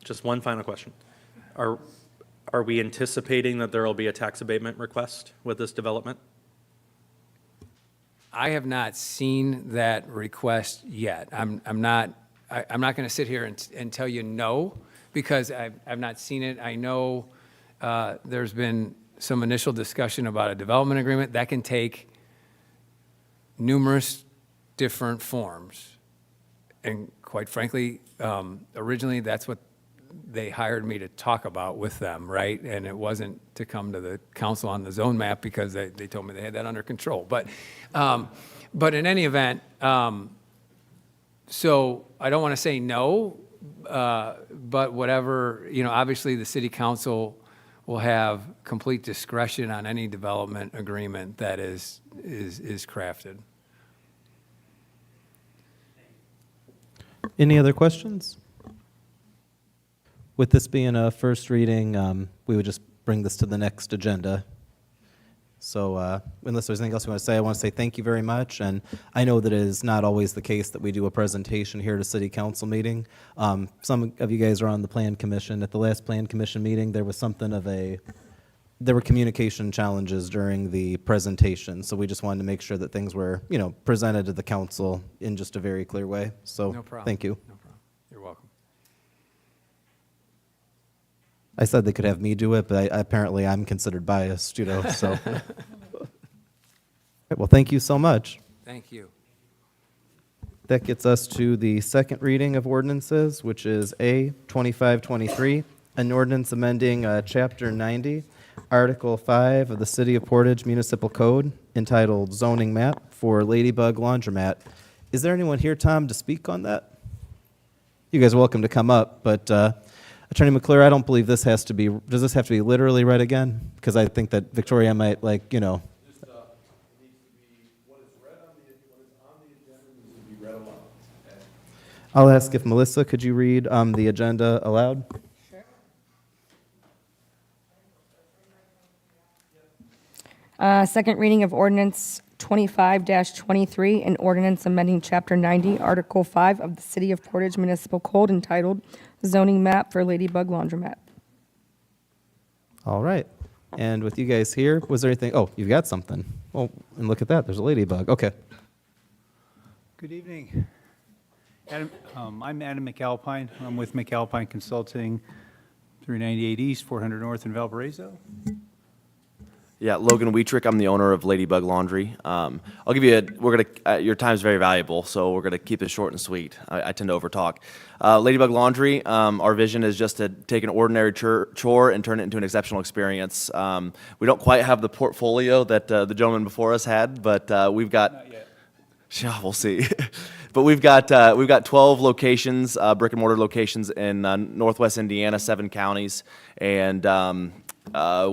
just one final question. Are we anticipating that there will be a tax abatement request with this development? I have not seen that request yet. I'm not going to sit here and tell you no, because I've not seen it. I know there's been some initial discussion about a development agreement. That can take numerous different forms. And quite frankly, originally, that's what they hired me to talk about with them, right? And it wasn't to come to the council on the zone map, because they told me they had that under control. But in any event, so I don't want to say no, but whatever, obviously the city council will have complete discretion on any development agreement that is crafted. Any other questions? With this being a first reading, we would just bring this to the next agenda. So unless there's anything else you want to say, I want to say thank you very much. And I know that it is not always the case that we do a presentation here at a city council meeting. Some of you guys are on the plan commission. At the last plan commission meeting, there was something of a there were communication challenges during the presentation, so we just wanted to make sure that things were, presented to the council in just a very clear way. So, No problem. thank you. No problem. You're welcome. I said they could have me do it, but apparently I'm considered biased, so. All right, well, thank you so much. Thank you. That gets us to the second reading of ordinances, which is A 2523, an ordinance amending Chapter 90, Article 5 of the City of Portage Municipal Code, entitled Zoning Map for Ladybug Laundromat. Is there anyone here, Tom, to speak on that? You guys are welcome to come up, but Attorney McClure, I don't believe this has to be, does this have to be literally read again? Because I think that Victoria might, I'll ask if Melissa, could you read the agenda aloud? Second reading of ordinance 25-23, an ordinance amending Chapter 90, Article 5 of the City of Portage Municipal Code entitled Zoning Map for Ladybug Laundromat. All right. And with you guys here, was there anything? Oh, you've got something. Oh, and look at that. There's a ladybug. Okay. Good evening. I'm Adam McAlpine. I'm with McAlpine Consulting, 398 East, 400 North in Valparaiso. Yeah, Logan Wietrich. I'm the owner of Ladybug Laundry. I'll give you your time is very valuable, so we're gonna keep it short and sweet. I tend to overtalk. Ladybug Laundry, our vision is just to take an ordinary chore and turn it into an exceptional experience. We don't quite have the portfolio that the gentleman before us had, but we've got. Not yet. Yeah, we'll see. But we've got 12 locations, brick and mortar locations in Northwest Indiana, 7 counties, and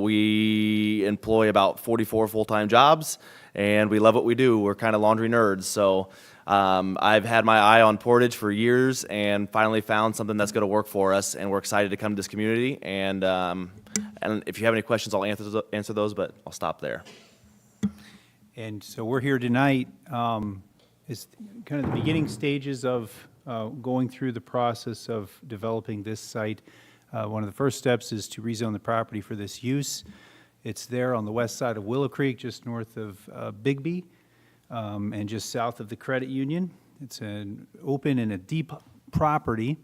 we employ about 44 full-time jobs, and we love what we do. We're kind of laundry nerds, so I've had my eye on Portage for years and finally found something that's going to work for us, and we're excited to come to this community. And if you have any questions, I'll answer those, but I'll stop there. And so we're here tonight. It's kind of the beginning stages of going through the process of developing this site. One of the first steps is to rezone the property for this use. It's there on the west side of Willow Creek, just north of Bigby, and just south of the credit union. It's an open and a deep property,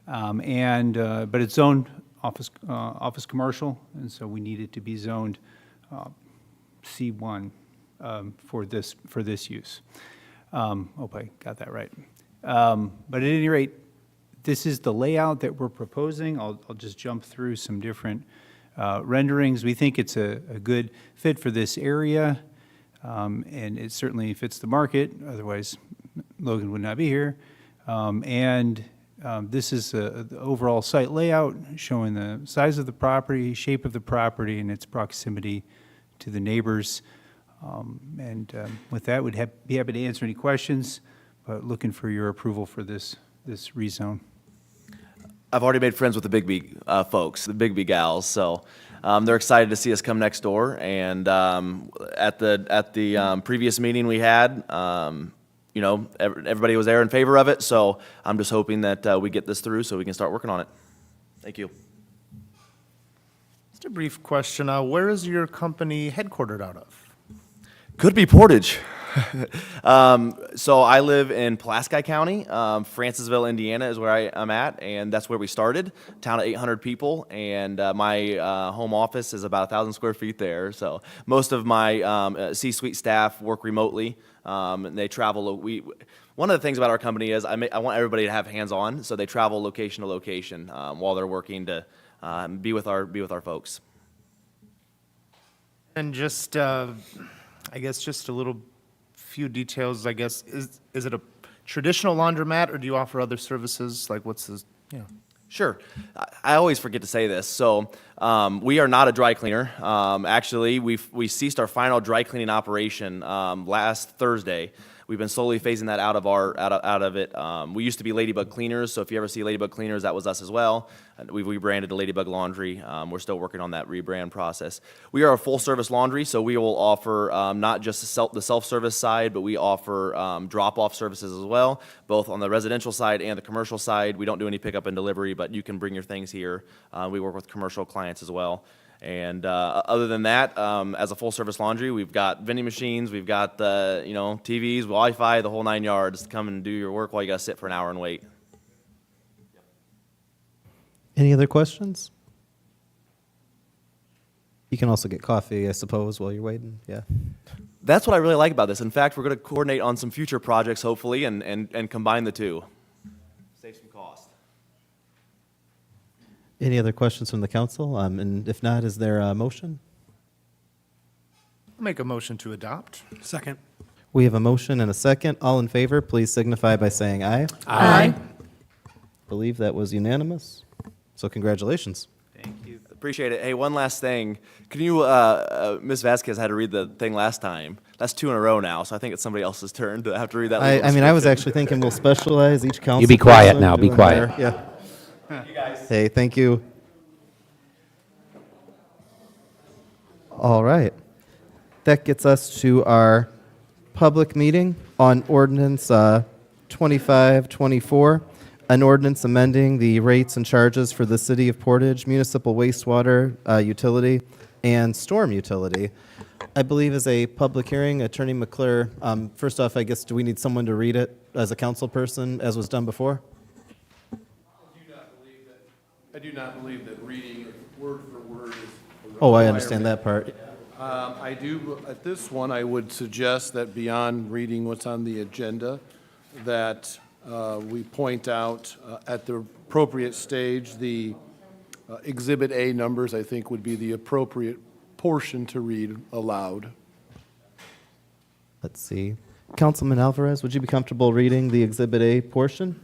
but it's zoned office commercial, and so we need it to be zoned C1 for this use. Hope I got that right. But at any rate, this is the layout that we're proposing. I'll just jump through some different renderings. We think it's a good fit for this area, and it certainly fits the market. Otherwise, Logan would not be here. This is the overall site layout showing the size of the property, shape of the property, and its proximity to the neighbors. With that, we'd be happy to answer any questions, but looking for your approval for this rezone. I've already made friends with the Bigby folks, the Bigby gals, so they're excited to see us come next door. And at the previous meeting we had, everybody was there in favor of it. So I'm just hoping that we get this through so we can start working on it. Thank you. Just a brief question. Where is your company headquartered out of? Could be Portage. So I live in Pulaski County. Francisville, Indiana is where I'm at, and that's where we started. Town of 800 people, and my home office is about 1,000 square feet there. So most of my C-suite staff work remotely, and they travel. One of the things about our company is I want everybody to have hands-on, so they travel location to location while they're working to be with our folks. And just, I guess, just a little few details, I guess. Is it a traditional laundromat, or do you offer other services? Like, what's the, yeah. Sure. I always forget to say this. So we are not a dry cleaner. Actually, we ceased our final dry cleaning operation last Thursday. We've been slowly phasing that out of it. We used to be Ladybug Cleaners, so if you ever see Ladybug Cleaners, that was us as well. We've rebranded to Ladybug Laundry. We're still working on that rebrand process. We are a full-service laundry, so we will offer not just the self-service side, but we offer drop-off services as well, both on the residential side and the commercial side. We don't do any pickup and delivery, but you can bring your things here. We work with commercial clients as well. And other than that, as a full-service laundry, we've got vending machines, we've got TVs, Wi-Fi, the whole 9 yards. Come and do your work while you got to sit for an hour and wait. Any other questions? You can also get coffee, I suppose, while you're waiting. Yeah. That's what I really like about this. In fact, we're going to coordinate on some future projects, hopefully, and combine the two. Save some cost. Any other questions from the council? And if not, is there a motion? I'll make a motion to adopt. Second. We have a motion and a second. All in favor, please signify by saying aye. Aye. Believe that was unanimous. So congratulations. Thank you. Appreciate it. Hey, one last thing. Can you, Ms. Vasquez had to read the thing last time. That's 2 in a row now, so I think it's somebody else's turn to have to read that. I mean, I was actually thinking we'll specialize each council. You be quiet person now, be doing quiet. their- Yeah. Hey, thank you. All right. That gets us to our public meeting on ordinance 2524, an ordinance amending the rates and charges for the City of Portage municipal wastewater utility and storm utility. I believe is a public hearing. Attorney McClure, first off, I guess, do we need someone to read it as a council person, as was done before? I do not believe that reading it word for word is a Oh, I understand that part. I do, at this one, I would suggest that beyond reading what's on the agenda, that we point out at the appropriate stage, the Exhibit A numbers, I think, would be the appropriate portion to read aloud. Let's see. Councilman Alvarez, would you be comfortable reading the Exhibit A portion?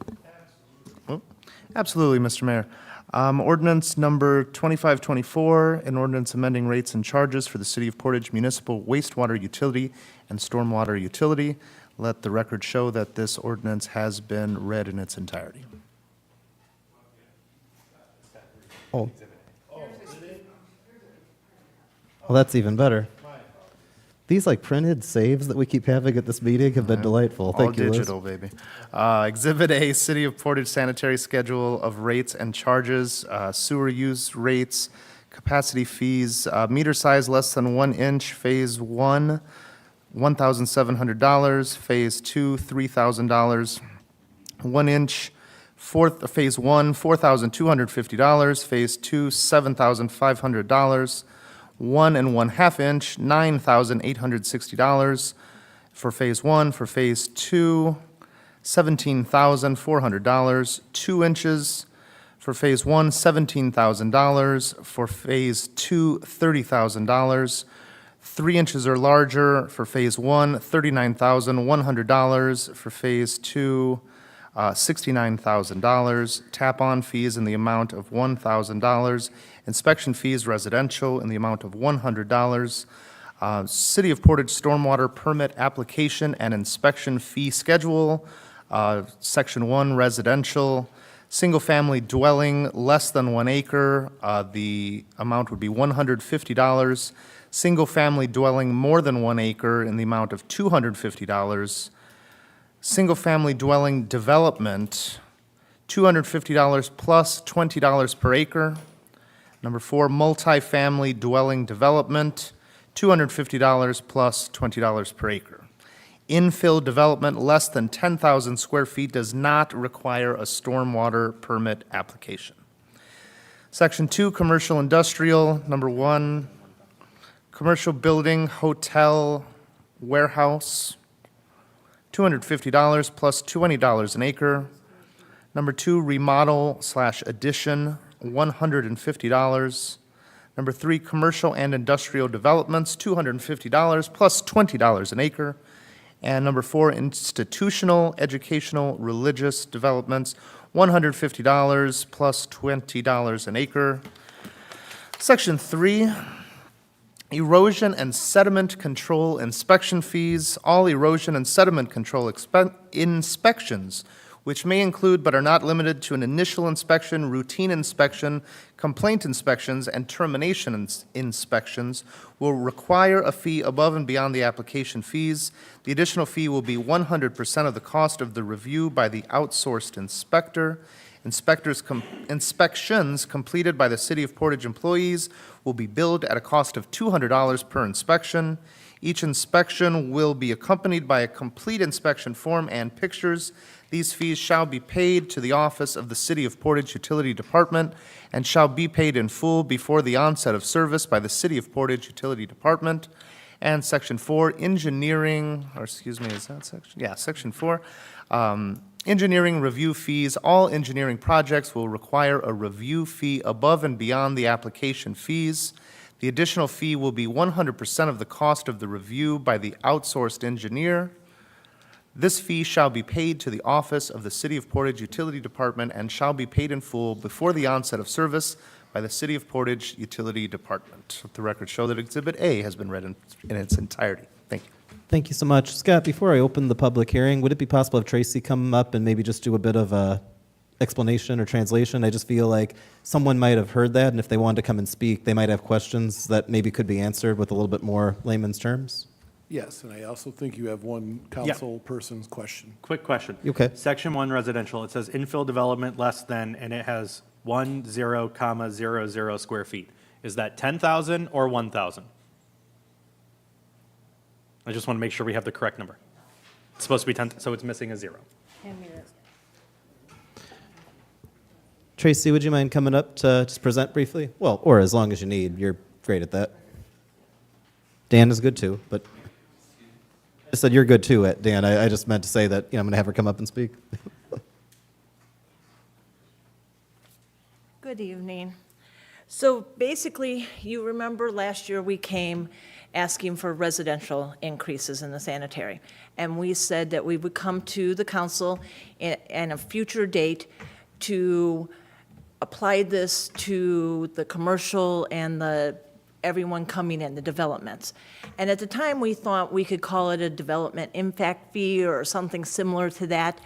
Absolutely, Mr. Mayor. Ordinance number 2524, an ordinance amending rates and charges for the City of Portage Municipal Wastewater Utility and Stormwater Utility. Let the record show that this ordinance has been read in its entirety. Oh. Well, that's even better. These printed saves that we keep having at this meeting have been delightful. Thank you, All Liz. digital, baby. Exhibit A, City of Portage Sanitary Schedule of Rates and Charges, Sewer Use Rates, Capacity Fees, Meter Size Less than 1 inch, Phase 1, $1,700, Phase 2, $3,000, 1 inch, Phase 1, $4,250, Phase 2, $7,500, 1 1/2 inch, $9,860 for Phase 1. For Phase 2, $17,400. 2 inches for Phase 1, $17,000. For Phase 2, $30,000. 3 inches or larger for Phase 1, $39,100. For Phase 2, $69,000. Tap-on fees in the amount of $1,000. Inspection fees residential in the amount of $100. City of Portage Stormwater Permit Application and Inspection Fee Schedule, Section 1 residential. Single-family dwelling less than 1 acre, the amount would be $150. Single-family dwelling more than 1 acre in the amount of $250. Single-family dwelling development, $250 plus $20 per acre. Number 4, multifamily dwelling development, $250 plus $20 per acre. Infill development less than 10,000 square feet does not require a stormwater permit application. Section 2, commercial industrial. Number 1, commercial building, hotel, warehouse, $250 plus $20 an acre. Number 2, remodel/addition, $150. Number 3, commercial and industrial developments, $250 plus $20 an acre. And number 4, institutional, educational, religious developments, $150 plus $20 an acre. Section 3, erosion and sediment control inspection fees. All erosion and sediment control inspections which may include but are not limited to an initial inspection, routine inspection, complaint inspections, and termination inspections, will require a fee above and beyond the application fees. The additional fee will be 100% of the cost of the review by the outsourced inspector. Inspections completed by the City of Portage employees will be billed at a cost of $200 per inspection. Each inspection will be accompanied by a complete inspection form and pictures. These fees shall be paid to the office of the City of Portage Utility Department and shall be paid in full before the onset of service by the City of Portage Utility Department. And Section 4, engineering, or excuse me, is that section? Yeah, Section 4. Engineering review fees. All engineering projects will require a review fee above and beyond the application fees. The additional fee will be 100% of the cost of the review by the outsourced engineer. This fee shall be paid to the office of the City of Portage Utility Department and shall be paid in full before the onset of service by the City of Portage Utility Department. Let the record show that Exhibit A has been read in its entirety. Thank you. Thank you so much. Scott, before I open the public hearing, would it be possible if Tracy come up and maybe just do a bit of a explanation or translation? I just feel like someone might have heard that, and if they wanted to come and speak, they might have questions that maybe could be answered with a little bit more layman's terms. Yes, and I also think you have one council person's question. Quick question. Okay. Section 1 residential, it says infill development less than, and it has 10,000 square feet. Is that 10,000 or 1,000? I just want to make sure we have the correct number. It's supposed to be 10, so it's missing a 0. Tracy, would you mind coming up to just present briefly? Well, or as long as you need. You're great at that. Dan is good too, but I said you're good too, Dan. I just meant to say that I'm going to have her come up and speak. Good evening. So basically, you remember last year we came asking for residential increases in the sanitary. And we said that we would come to the council in a future date to apply this to the commercial and the everyone coming in, the developments. And at the time, we thought we could call it a development impact fee or something similar to that.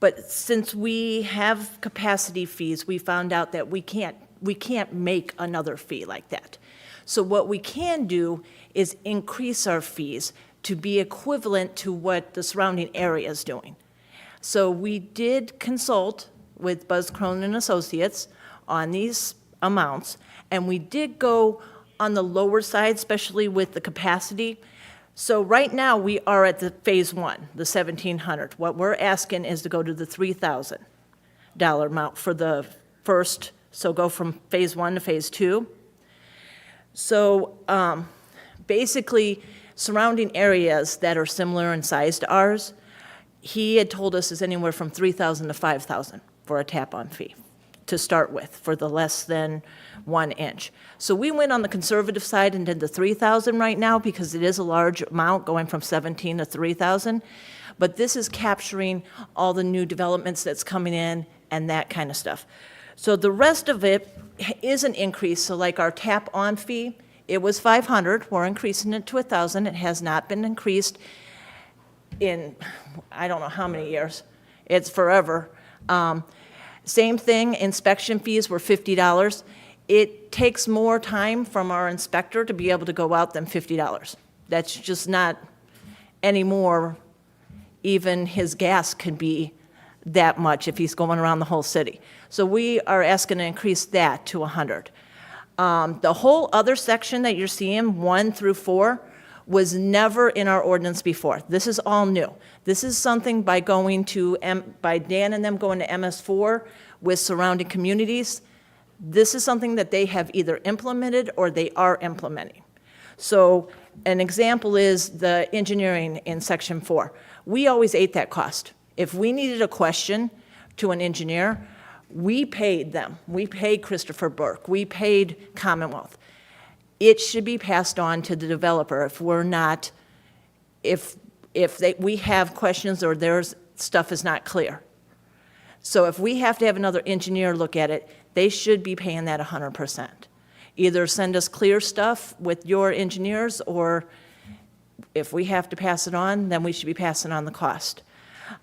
But since we have capacity fees, we found out that we can't make another fee like that. So what we can do is increase our fees to be equivalent to what the surrounding area is doing. So we did consult with Buzz Cronin and Associates on these amounts, and we did go on the lower side, especially with the capacity. So right now, we are at the phase 1, the 1,700. What we're asking is to go to the $3,000 amount for the first, so go from phase 1 to phase 2. So basically, surrounding areas that are similar in size to ours, he had told us is anywhere from $3,000 to $5,000 for a tap-on fee to start with for the less than 1 inch. So we went on the conservative side and did the $3,000 right now because it is a large amount going from 17 to 3,000. But this is capturing all the new developments that's coming in and that kind of stuff. So the rest of it is an increase. So like our tap-on fee, it was $500. We're increasing it to $1,000. It has not been increased in, I don't know how many years. It's forever. Same thing, inspection fees were $50. It takes more time from our inspector to be able to go out than $50. That's just not anymore. Even his gas can be that much if he's going around the whole city. So we are asking to increase that to $100. The whole other section that you're seeing, 1 through 4, was never in our ordinance before. This is all new. This is something by going to, by Dan and them going to MS4 with surrounding communities. This is something that they have either implemented or they are implementing. So an example is the engineering in Section 4. We always ate that cost. If we needed a question to an engineer, we paid them. We paid Christopher Burke. We paid Commonwealth. It should be passed on to the developer if we're not, if we have questions or their stuff is not clear. So if we have to have another engineer look at it, they should be paying that 100%. Either send us clear stuff with your engineers, or if we have to pass it on, then we should be passing on the cost.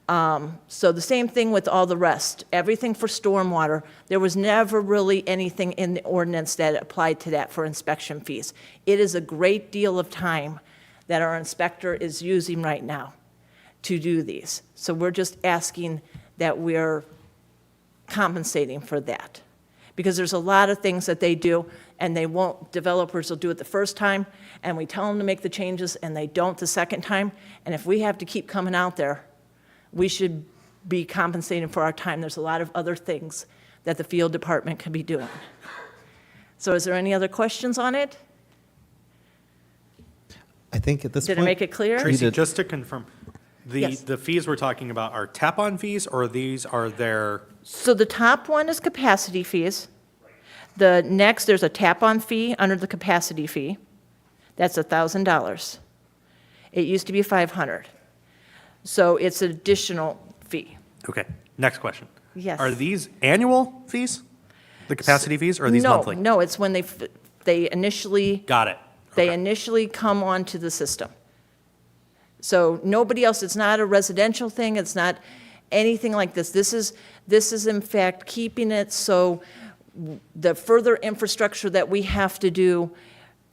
So the same thing with all the rest. Everything for stormwater, there was never really anything in the ordinance that applied to that for inspection fees. It is a great deal of time that our inspector is using right now to do these. So we're just asking that we're compensating for that. Because there's a lot of things that they do, and they won't, developers will do it the first time, and we tell them to make the changes, and they don't the second time. And if we have to keep coming out there, we should be compensating for our time. There's a lot of other things that the field department can be doing. So is there any other questions on it? I think at this Did point. I make it clear? Tracy, just to confirm, Yes. the fees we're talking about are tap-on fees, or these are their, So the top one is capacity fees. The next, there's a tap-on fee under the capacity fee. That's $1,000. It used to be $500. So it's an additional fee. okay, next question. Yes. Are these annual fees, the capacity fees, or are these monthly? No, it's when they initially, Got it. they initially come onto the system. So nobody else, it's not a residential thing, it's not anything like this. This is in fact keeping it so the further infrastructure that we have to do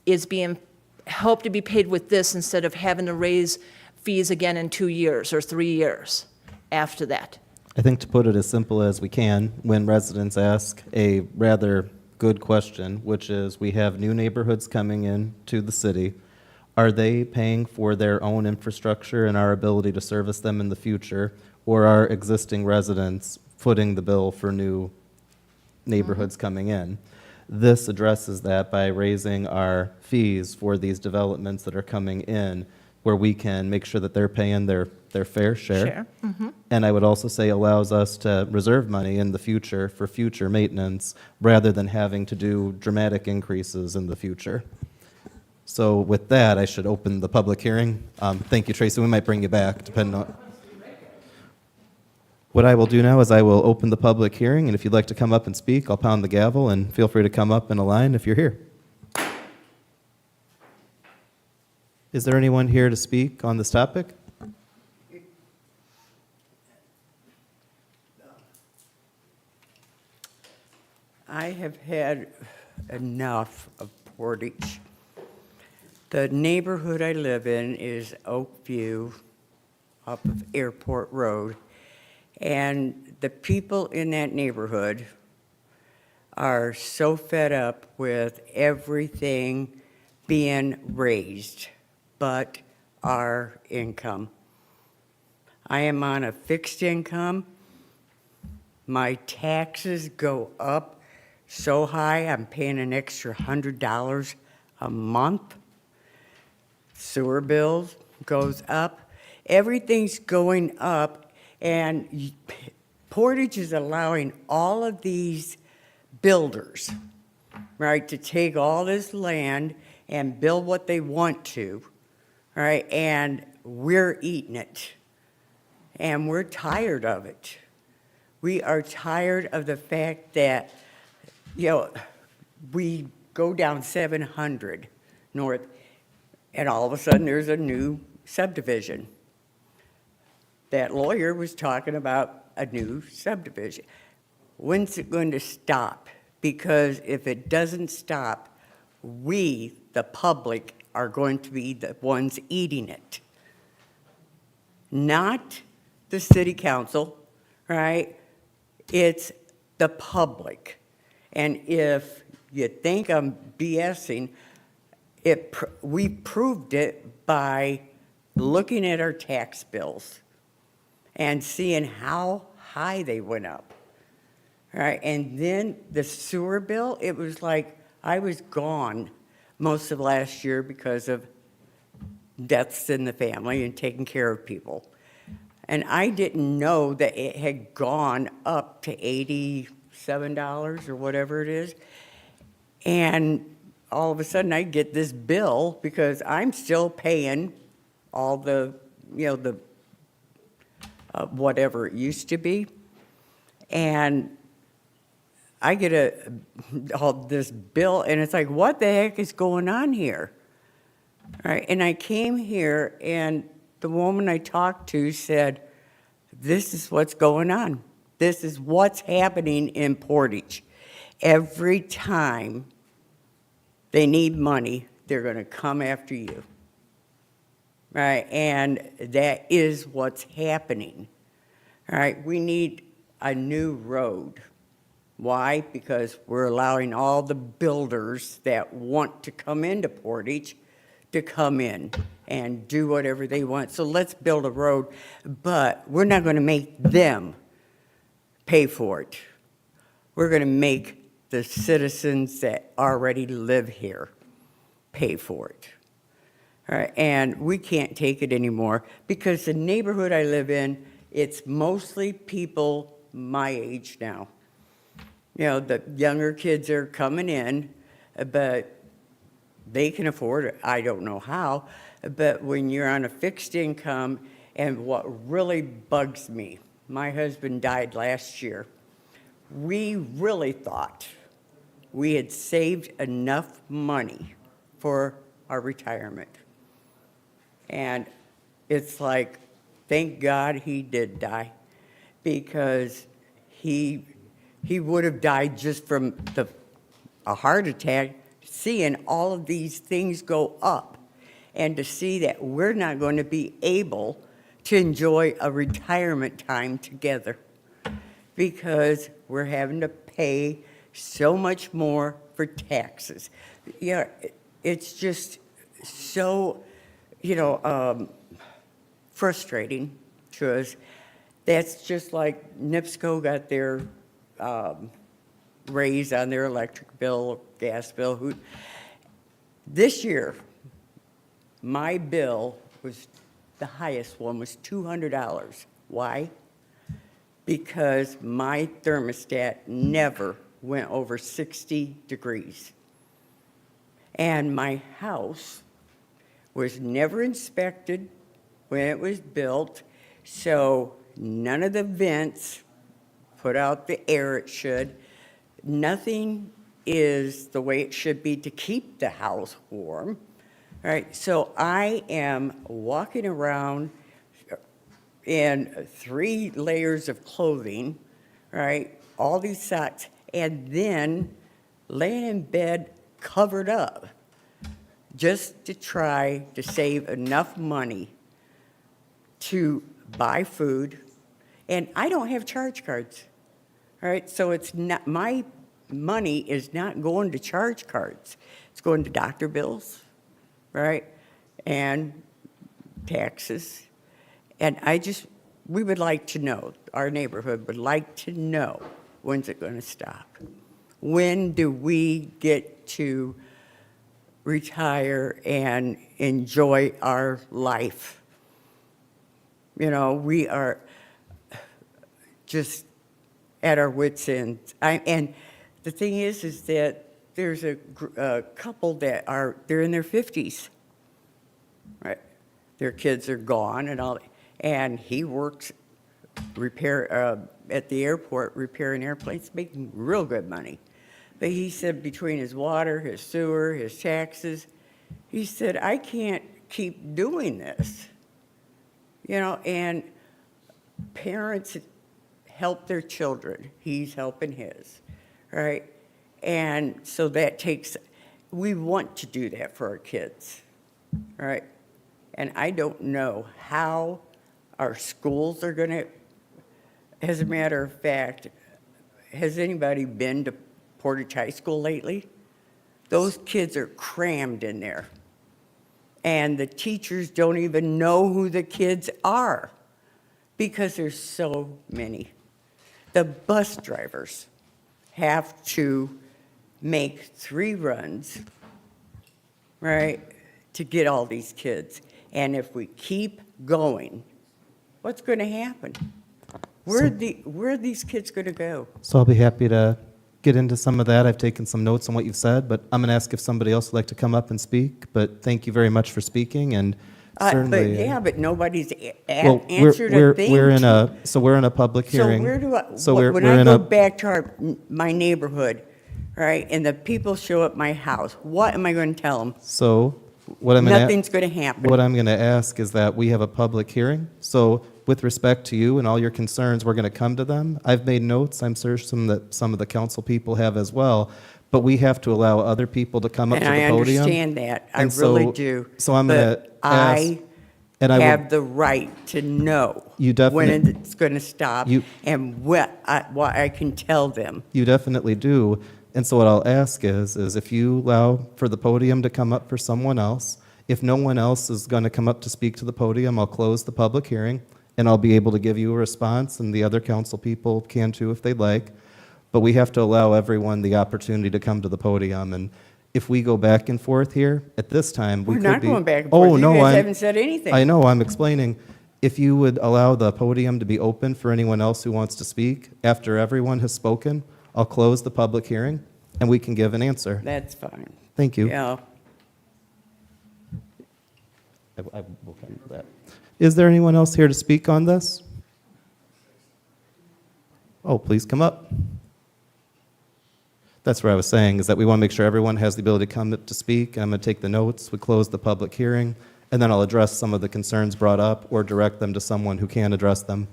is being helped to be paid with this instead of having to raise fees again in 2 years or 3 years after that. I think to put it as simple as we can, when residents ask a rather good question, which is, we have new neighborhoods coming in to the city. Are they paying for their own infrastructure and our ability to service them in the future, or are existing residents footing the bill for new neighborhoods coming in? This addresses that by raising our fees for these developments that are coming in, where we can make sure that they're paying their fair share. And I would also say allows us to reserve money in the future for future maintenance, rather than having to do dramatic increases in the future. So with that, I should open the public hearing. Thank you, Tracy. We might bring you back, depending on. What I will do now is I will open the public hearing, and if you'd like to come up and speak, I'll pound the gavel, and feel free to come up in a line if you're here. Is there anyone here to speak on this topic? I have had enough of Portage. The neighborhood I live in is Oakview, up of Airport Road, and the people in that neighborhood are so fed up with everything being raised but our income. I am on a fixed income. My taxes go up so high, I'm paying an extra $100 a month. Sewer bills goes up. Everything's going up, and Portage is allowing all of these builders, right, to take all this land and build what they want to, right, and we're eating it. And we're tired of it. We are tired of the fact that, we go down 700 north, and all of a sudden there's a new subdivision. That lawyer was talking about a new subdivision. When's it going to stop? Because if it doesn't stop, we, the public, are going to be the ones eating it. Not the city council, right? It's the public. And if you think I'm BSing, we proved it by looking at our tax bills and seeing how high they went up, right? And then the sewer bill, it was like I was gone most of last year because of deaths in the family and taking care of people. And I didn't know that it had gone up to $87 or whatever it is. And all of a sudden I get this bill because I'm still paying all the, whatever it used to be. And I get all this bill, and it's like, what the heck is going on here? All right, and I came here, and the woman I talked to said, this is what's going on. This is what's happening in Portage. Every time they need money, they're going to come after you. Right? And that is what's happening. All right? We need a new road. Why? Because we're allowing all the builders that want to come into Portage to come in and do whatever they want. So let's build a road, but we're not going to make them pay for it. We're going to make the citizens that already live here pay for it. All right, and we can't take it anymore because the neighborhood I live in, it's mostly people my age now. You know, the younger kids are coming in, but they can afford it. I don't know how, but when you're on a fixed income, and what really bugs me, my husband died last year. We really thought we had saved enough money for our retirement. And it's like, thank God he did die, because he would have died just from a heart attack, seeing all of these things go up, and to see that we're not going to be able to enjoy a retirement time together because we're having to pay so much more for taxes. Yeah, it's just so, frustrating to us. That's just like NIPSCO got their raise on their electric bill, gas bill. This year, my bill was, the highest one was $200. Why? Because my thermostat never went over 60 degrees. And my house was never inspected when it was built, so none of the vents put out the air it should. Nothing is the way it should be to keep the house warm. All right, so I am walking around in 3 layers of clothing, right? All these socks, and then laying in bed covered up just to try to save enough money to buy food. And I don't have charge cards, all right? So it's not, my money is not going to charge cards. It's going to doctor bills, right? And taxes. And we would like to know, our neighborhood would like to know, when's it going to stop? When do we get to retire and enjoy our life? We are just at our wits' end. And the thing is that there's a couple that they're in their 50s, right? Their kids are gone and all, and he works at the airport repairing airplanes, making real good money. But he said between his water, his sewer, his taxes, he said, I can't keep doing this. And parents help their children. He's helping his, right? And so we want to do that for our kids, right? And I don't know how our schools are going to, as a matter of fact, has anybody been to Portage High School lately? Those kids are crammed in there. And the teachers don't even know who the kids are because there's so many. The bus drivers have to make 3 runs, right, to get all these kids. And if we keep going, what's going to happen? Where are these kids going to go? So I'll be happy to get into some of that. I've taken some notes on what you've said, but I'm going to ask if somebody else would like to come up and speak. But thank you very much for speaking, and certainly. But nobody's well, answered a thing. We're in a public hearing. So where do I? So when I go back to my neighborhood, right, and the people show up at my house, what am I going to tell them? So what I'm going Nothing's going to happen. What I'm going to ask is that we have a public hearing. So with respect to you and all your concerns, we're going to come to them. I've made notes. I'm sure some of the council people have as well. But we have to allow other people to come up And to the I podium. understand that. I And really so- do. So I'm going But to ask. I and I would- have the right to know You when definitely- it's going to stop You- and what I can tell them. You definitely do. And so what I'll ask is if you allow for the podium to come up for someone else, if no one else is going to come up to speak to the podium, I'll close the public hearing, and I'll be able to give you a response, and the other council people can too if they'd like. But we have to allow everyone the opportunity to come to the podium. And if we go back and forth here, at this time, we We're could not be... going back and Oh, forth. You no, guys I'm- haven't said anything. I know, I'm explaining. If you would allow the podium to be open for anyone else who wants to speak, after everyone has spoken, I'll close the public hearing, and we can give an answer. That's fine. Thank you. Yeah. I will come to that. Is there anyone else here to speak on this? Oh, please come up. That's what I was saying, is that we want to make sure everyone has the ability to come up to speak. I'm going to take the notes, we close the public hearing, and then I'll address some of the concerns brought up or direct them to someone who can address them.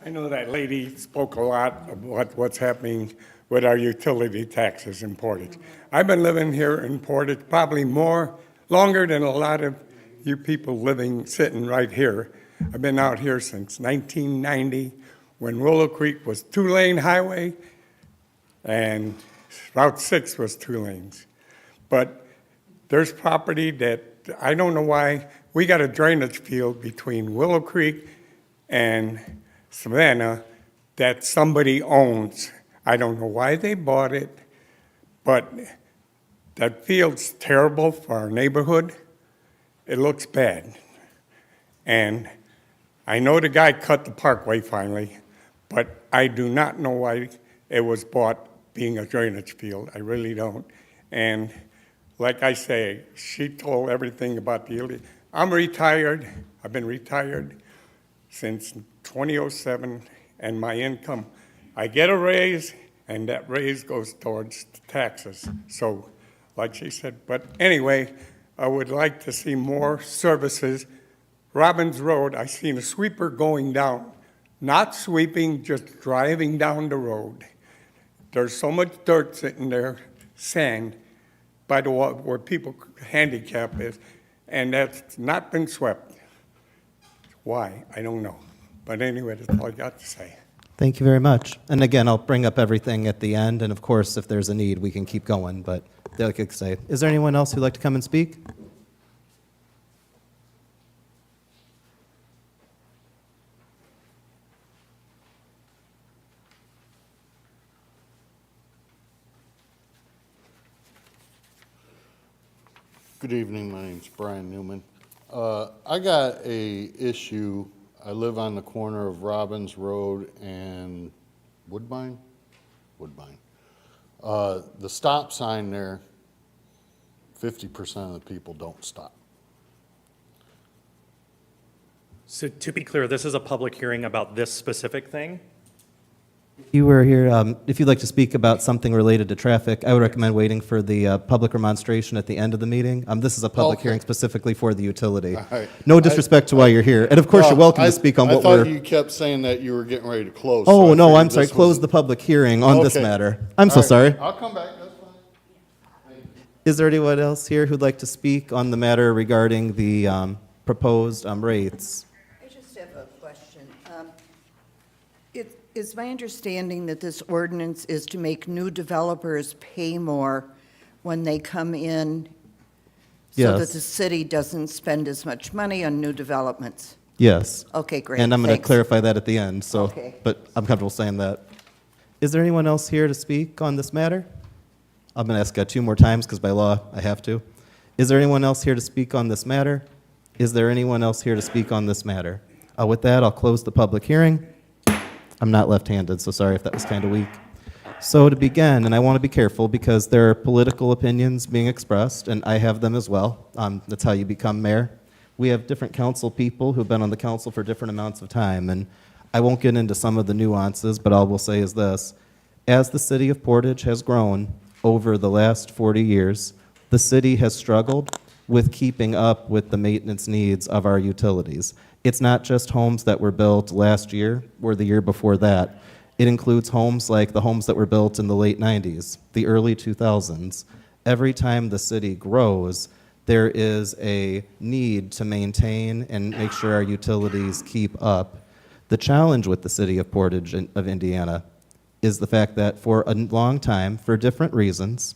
I know that lady spoke a lot about what's happening with our utility taxes in Portage. I've been living here in Portage probably longer than a lot of you people sitting right here. I've been out here since 1990, when Willow Creek was 2-lane highway and Route 6 was 2 lanes. But there's property that, I don't know why, we got a drainage field between Willow Creek and Savannah that somebody owns. I don't know why they bought it, but that field's terrible for our neighborhood. It looks bad. And I know the guy cut the parkway finally, but I do not know why it was bought being a drainage field. I really don't. And like I say, she told everything about the... I'm retired. I've been retired since 2007, and my income, I get a raise, and that raise goes towards the taxes. So, like she said, but anyway, I would like to see more services. Robbins Road, I seen a sweeper going down, not sweeping, just driving down the road. There's so much dirt sitting there, sand, by the wall where people handicap is, and that's not been swept. Why? I don't know. But anyway, that's all I got to say. Thank you very much. And again, I'll bring up everything at the end, and of course, if there's a need, we can keep going, but like I say, is there anyone else who'd like to come and speak? Good evening, my name's Brian Newman. I got a issue, I live on the corner of Robbins Road and Woodbine? Woodbine. The stop sign there, 50% of the people don't stop. So to be clear, this is a public hearing about this specific thing? You were here, if you'd like to speak about something related to traffic, I would recommend waiting for the public remonstration at the end of the meeting. This is a public Okay. hearing specifically for the utility. right. No disrespect to why you're here. And of course, you're welcome to speak on what I thought we're... you kept saying that you were getting ready to close. so Oh, I no, figured I'm sorry, this close was- the public hearing on this Okay. matter. I'm so All right. sorry. I'll come back, that's fine. Is there anyone else here who'd like to speak on the matter regarding the proposed rates? I just have a question. It is my understanding that this ordinance is to make new developers pay more when they come in so that Yes. the city doesn't spend as much money on new developments. Yes. Okay, great. And I'm going to Thanks. clarify that at the end, so, Okay. but I'm comfortable saying that. Is there anyone else here to speak on this matter? I'm going to ask 2 more times because by law I have to. Is there anyone else here to speak on this matter? Is there anyone else here to speak on this matter? With that, I'll close the public hearing. I'm not left-handed, so sorry if that was kind of weak. So to begin, and I want to be careful because there are political opinions being expressed, and I have them as well. That's how you become mayor. We have different council people who've been on the council for different amounts of time, and I won't get into some of the nuances, but all we'll say is this. As the city of Portage has grown over the last 40 years, the city has struggled with keeping up with the maintenance needs of our utilities. It's not just homes that were built last year or the year before that. It includes homes like the homes that were built in the late 90s, the early 2000s. Every time the city grows, there is a need to maintain and make sure our utilities keep up. The challenge with the city of Portage of Indiana is the fact that for a long time, for different reasons,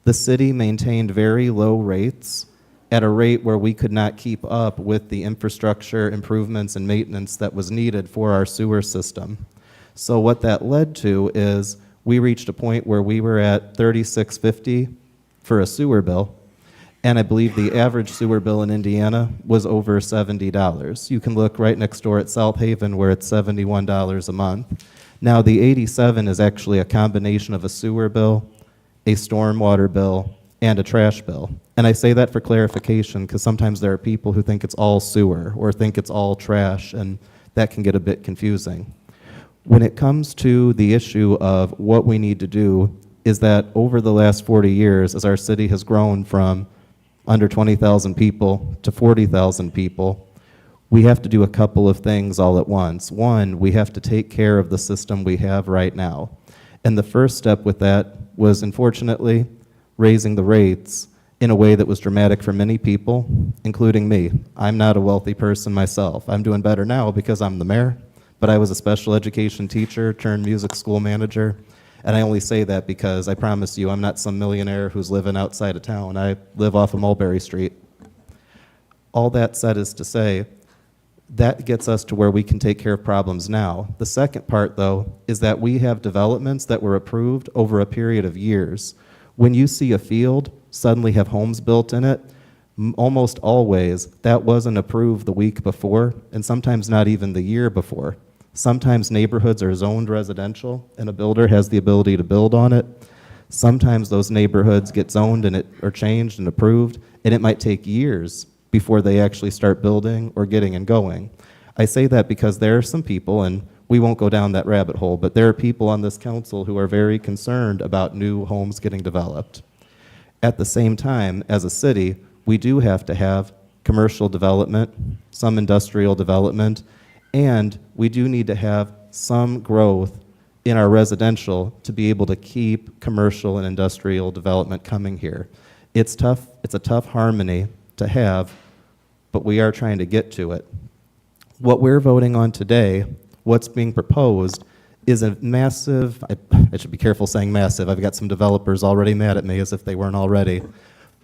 the city maintained very low rates at a rate where we could not keep up with the infrastructure improvements and maintenance that was needed for our sewer system. So what that led to is we reached a point where we were at $36.50 for a sewer bill, and I believe the average sewer bill in Indiana was over $70. You can look right next door at South Haven where it's $71 a month. Now the 87 is actually a combination of a sewer bill, a stormwater bill, and a trash bill. And I say that for clarification because sometimes there are people who think it's all sewer or think it's all trash, and that can get a bit confusing. When it comes to the issue of what we need to do is that over the last 40 years, as our city has grown from under 20,000 people to 40,000 people, we have to do a couple of things all at once. One, we have to take care of the system we have right now. And the first step with that was, unfortunately, raising the rates in a way that was dramatic for many people, including me. I'm not a wealthy person myself. I'm doing better now because I'm the mayor, but I was a special education teacher turned music school manager. And I only say that because I promise you I'm not some millionaire who's living outside of town. I live off of Mulberry Street. All that said is to say, that gets us to where we can take care of problems now. The second part, though, is that we have developments that were approved over a period of years. When you see a field suddenly have homes built in it, almost always that wasn't approved the week before, and sometimes not even the year before. Sometimes neighborhoods are zoned residential, and a builder has the ability to build on it. Sometimes those neighborhoods get zoned and or changed and approved, and it might take years before they actually start building or getting and going. I say that because there are some people, and we won't go down that rabbit hole, but there are people on this council who are very concerned about new homes getting developed. At the same time, as a city, we do have to have commercial development, some industrial development, and we do need to have some growth in our residential to be able to keep commercial and industrial development coming here. It's tough, it's a tough harmony to have, but we are trying to get to it. What we're voting on today, what's being proposed, is a massive, I should be careful saying massive, I've got some developers already mad at me as if they weren't already,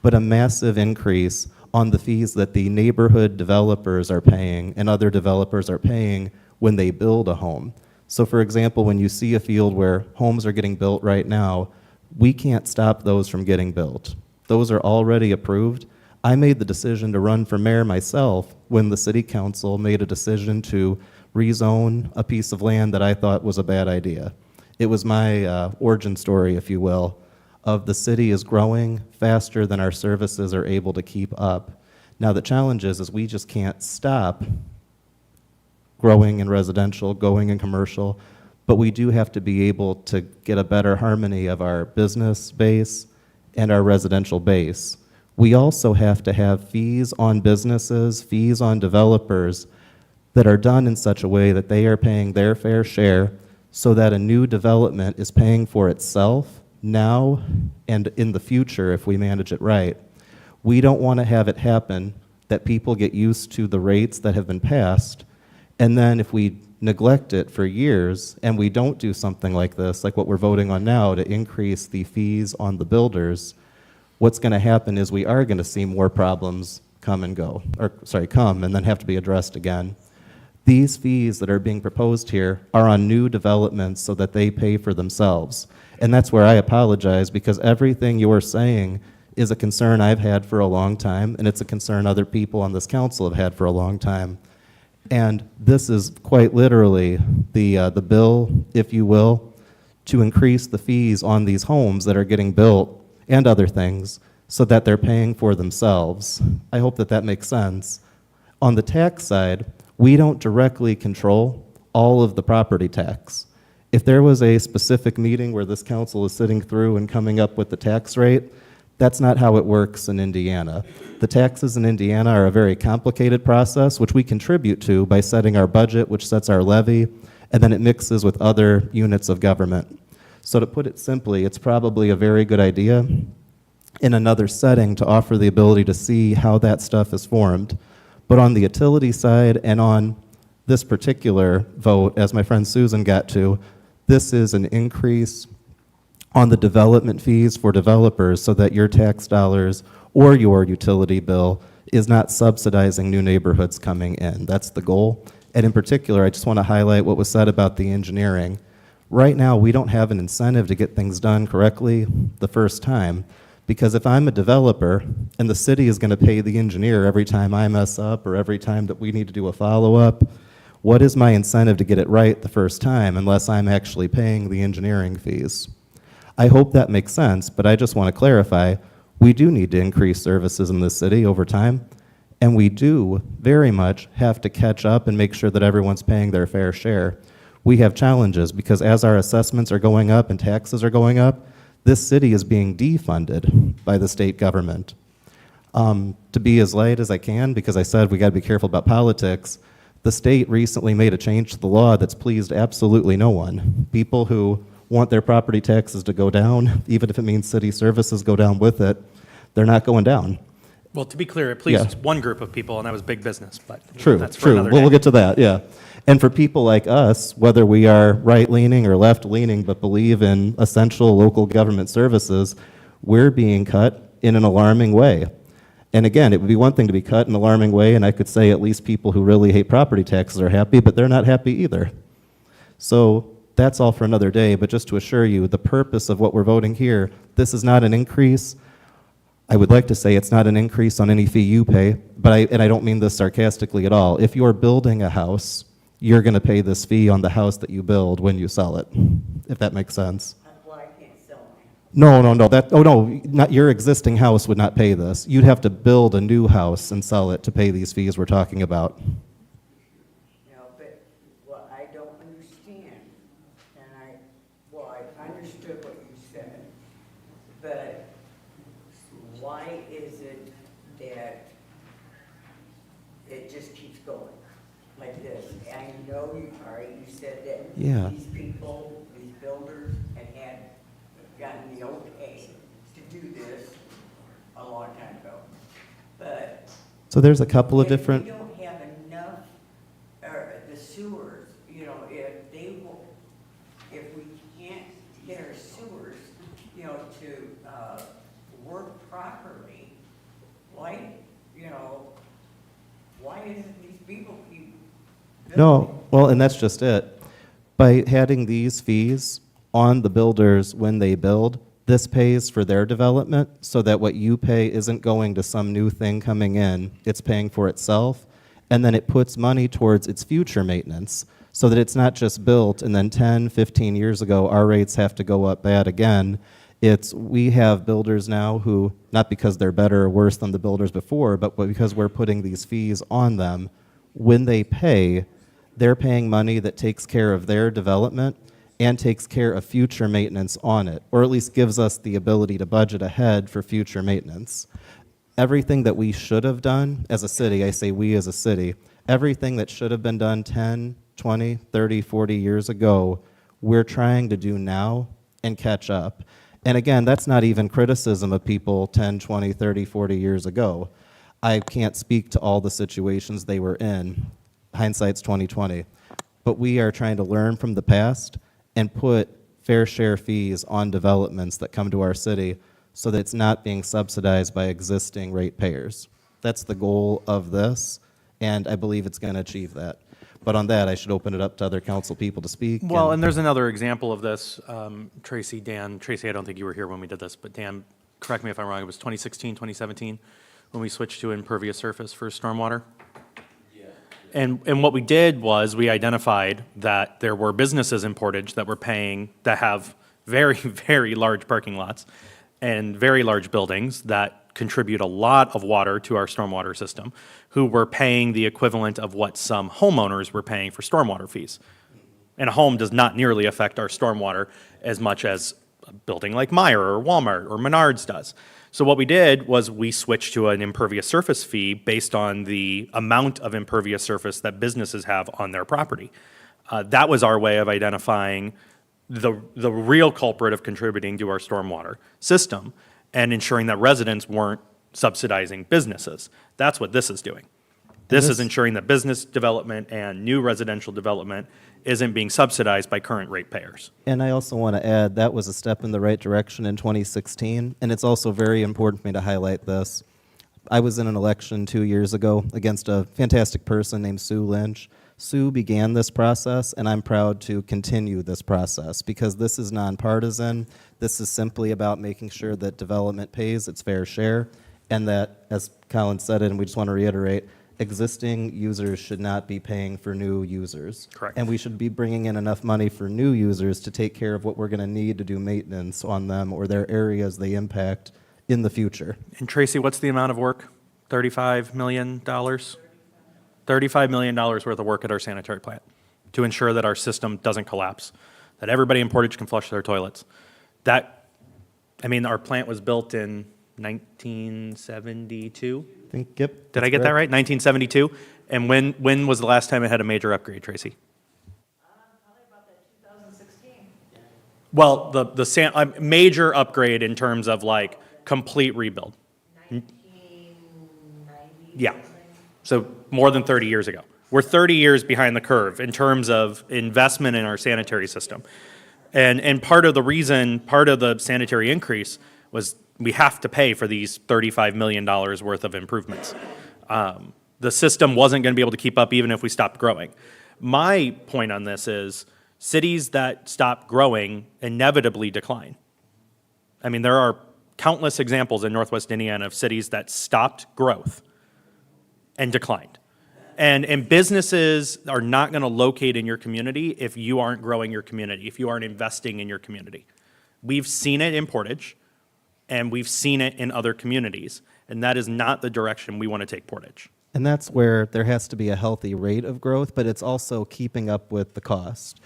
but a massive increase on the fees that the neighborhood developers are paying and other developers are paying when they build a home. So for example, when you see a field where homes are getting built right now, we can't stop those from getting built. Those are already approved. I made the decision to run for mayor myself when the city council made a decision to rezone a piece of land that I thought was a bad idea. It was my origin story, if you will, of the city is growing faster than our services are able to keep up. Now the challenge is we just can't stop growing in residential, going in commercial, but we do have to be able to get a better harmony of our business base and our residential base. We also have to have fees on businesses, fees on developers that are done in such a way that they are paying their fair share so that a new development is paying for itself now and in the future if we manage it right. We don't want to have it happen that people get used to the rates that have been passed, and then if we neglect it for years and we don't do something like this, like what we're voting on now to increase the fees on the builders, what's going to happen is we are going to see more problems come and go, or sorry, come and then have to be addressed again. These fees that are being proposed here are on new developments so that they pay for themselves. And that's where I apologize, because everything you're saying is a concern I've had for a long time, and it's a concern other people on this council have had for a long time. And this is quite literally the bill, if you will, to increase the fees on these homes that are getting built and other things so that they're paying for themselves. I hope that that makes sense. On the tax side, we don't directly control all of the property tax. If there was a specific meeting where this council is sitting through and coming up with the tax rate, That's not how it works in Indiana. The taxes in Indiana are a very complicated process, which we contribute to by setting our budget, which sets our levy, and then it mixes with other units of government. So to put it simply, it's probably a very good idea in another setting to offer the ability to see how that stuff is formed. But on the utility side and on this particular vote, as my friend Susan got to, this is an increase on the development fees for developers so that your tax dollars or your utility bill is not subsidizing new neighborhoods coming in. That's the goal. And in particular, I just want to highlight what was said about the engineering. Right now, we don't have an incentive to get things done correctly the first time, because if I'm a developer and the city is going to pay the engineer every time I mess up or every time that we need to do a follow-up, what is my incentive to get it right the first time unless I'm actually paying the engineering fees? I hope that makes sense, but I just want to clarify, we do need to increase services in this city over time, and we do very much have to catch up and make sure that everyone's paying their fair share. We have challenges because as our assessments are going up and taxes are going up, this city is being defunded by the state government. To be as light as I can, because I said we got to be careful about politics, the state recently made a change to the law that's pleased absolutely no one. People who want their property taxes to go down, even if it means city services go down with it, they're not going down. Well, to be clear, it pleased one group of people, and that was big business, but True, that's for true. another Well, we'll day. get to that, yeah. And for people like us, whether we are right-leaning or left-leaning but believe in essential local government services, we're being cut in an alarming way. And again, it would be one thing to be cut in an alarming way, and I could say at least people who really hate property taxes are happy, but they're not happy either. So that's all for another day, but just to assure you, the purpose of what we're voting here, this is not an increase. I would like to say it's not an increase on any fee you pay, but I don't mean this sarcastically at all. If you're building a house, you're going to pay this fee on the house that you build when you sell it, if that makes sense. Well, I can't sell mine. No, not your existing house would not pay this. You'd have to build a new house and sell it to pay these fees we're talking about. No, but what I don't understand, and I understood what you said, but why is it that it just keeps going like this? I know you said that Yeah. these people, these builders had gotten the okay to do this a long time ago. But So there's a couple of different. if we don't have enough, or the sewers, if we can't get our sewers, to work properly, why isn't these people keep building? No, well, and that's just it. By adding these fees on the builders when they build, this pays for their development so that what you pay isn't going to some new thing coming in. It's paying for itself, and then it puts money towards its future maintenance so that it's not just built and then 10, 15 years ago, our rates have to go up bad again. We have builders now who, not because they're better or worse than the builders before, but because we're putting these fees on them, when they pay, they're paying money that takes care of their development and takes care of future maintenance on it, or at least gives us the ability to budget ahead for future maintenance. Everything that we should have done as a city, I say we as a city, everything that should have been done 10, 20, 30, 40 years ago, we're trying to do now and catch up. And again, that's not even criticism of people 10, 20, 30, 40 years ago. I can't speak to all the situations they were in. Hindsight's 20/20. But we are trying to learn from the past and put fair share fees on developments that come to our city so that it's not being subsidized by existing ratepayers. That's the goal of this, and I believe it's going to achieve that. But on that, I should open it up to other council people to speak. Well, and there's another example of this, Tracy, I don't think you were here when we did this, but Dan, correct me if I'm wrong, it was 2016, 2017, when we switched to impervious surface for stormwater? And what we did was we identified that there were businesses in Portage that have very, very large parking lots and very large buildings that contribute a lot of water to our stormwater system, who were paying the equivalent of what some homeowners were paying for stormwater fees. And a home does not nearly affect our stormwater as much as a building like Meijer or Walmart or Menards does. So what we did was we switched to an impervious surface fee based on the amount of impervious surface that businesses have on their property. That was our way of identifying the real culprit of contributing to our stormwater system and ensuring that residents weren't subsidizing businesses. That's what this is doing. This is ensuring that business development and new residential development isn't being subsidized by current ratepayers. And I also want to add, that was a step in the right direction in 2016, and it's also very important for me to highlight this. I was in an election 2 years ago against a fantastic person named Sue Lynch. Sue began this process, and I'm proud to continue this process because this is nonpartisan. This is simply about making sure that development pays its fair share, and that, as Colin said it, and we just want to reiterate, existing users should not be paying for new users. Correct. And we should be bringing in enough money for new users to take care of what we're going to need to do maintenance on them or their areas they impact in the future. And Tracy, what's the amount of work? $35 million? $35 million worth of work at our sanitary plant to ensure that our system doesn't collapse, that everybody in Portage can flush their toilets. Our plant was built in 1972. Yep. Did I get that right? 1972? And when was the last time it had a major upgrade, Tracy? Probably about that 2016. Well, the major upgrade in terms of like complete rebuild. 1990. Yeah. So more than 30 years ago. We're 30 years behind the curve in terms of investment in our sanitary system. And part of the sanitary increase was we have to pay for these $35 million worth of improvements. The system wasn't going to be able to keep up even if we stopped growing. My point on this is cities that stop growing inevitably decline. There are countless examples in Northwest Indiana of cities that stopped growth and declined. And businesses are not going to locate in your community if you aren't growing your community, if you aren't investing in your community. We've seen it in Portage, and we've seen it in other communities, and that is not the direction we want to take Portage. And that's where there has to be a healthy rate of growth, but it's also keeping up with the cost.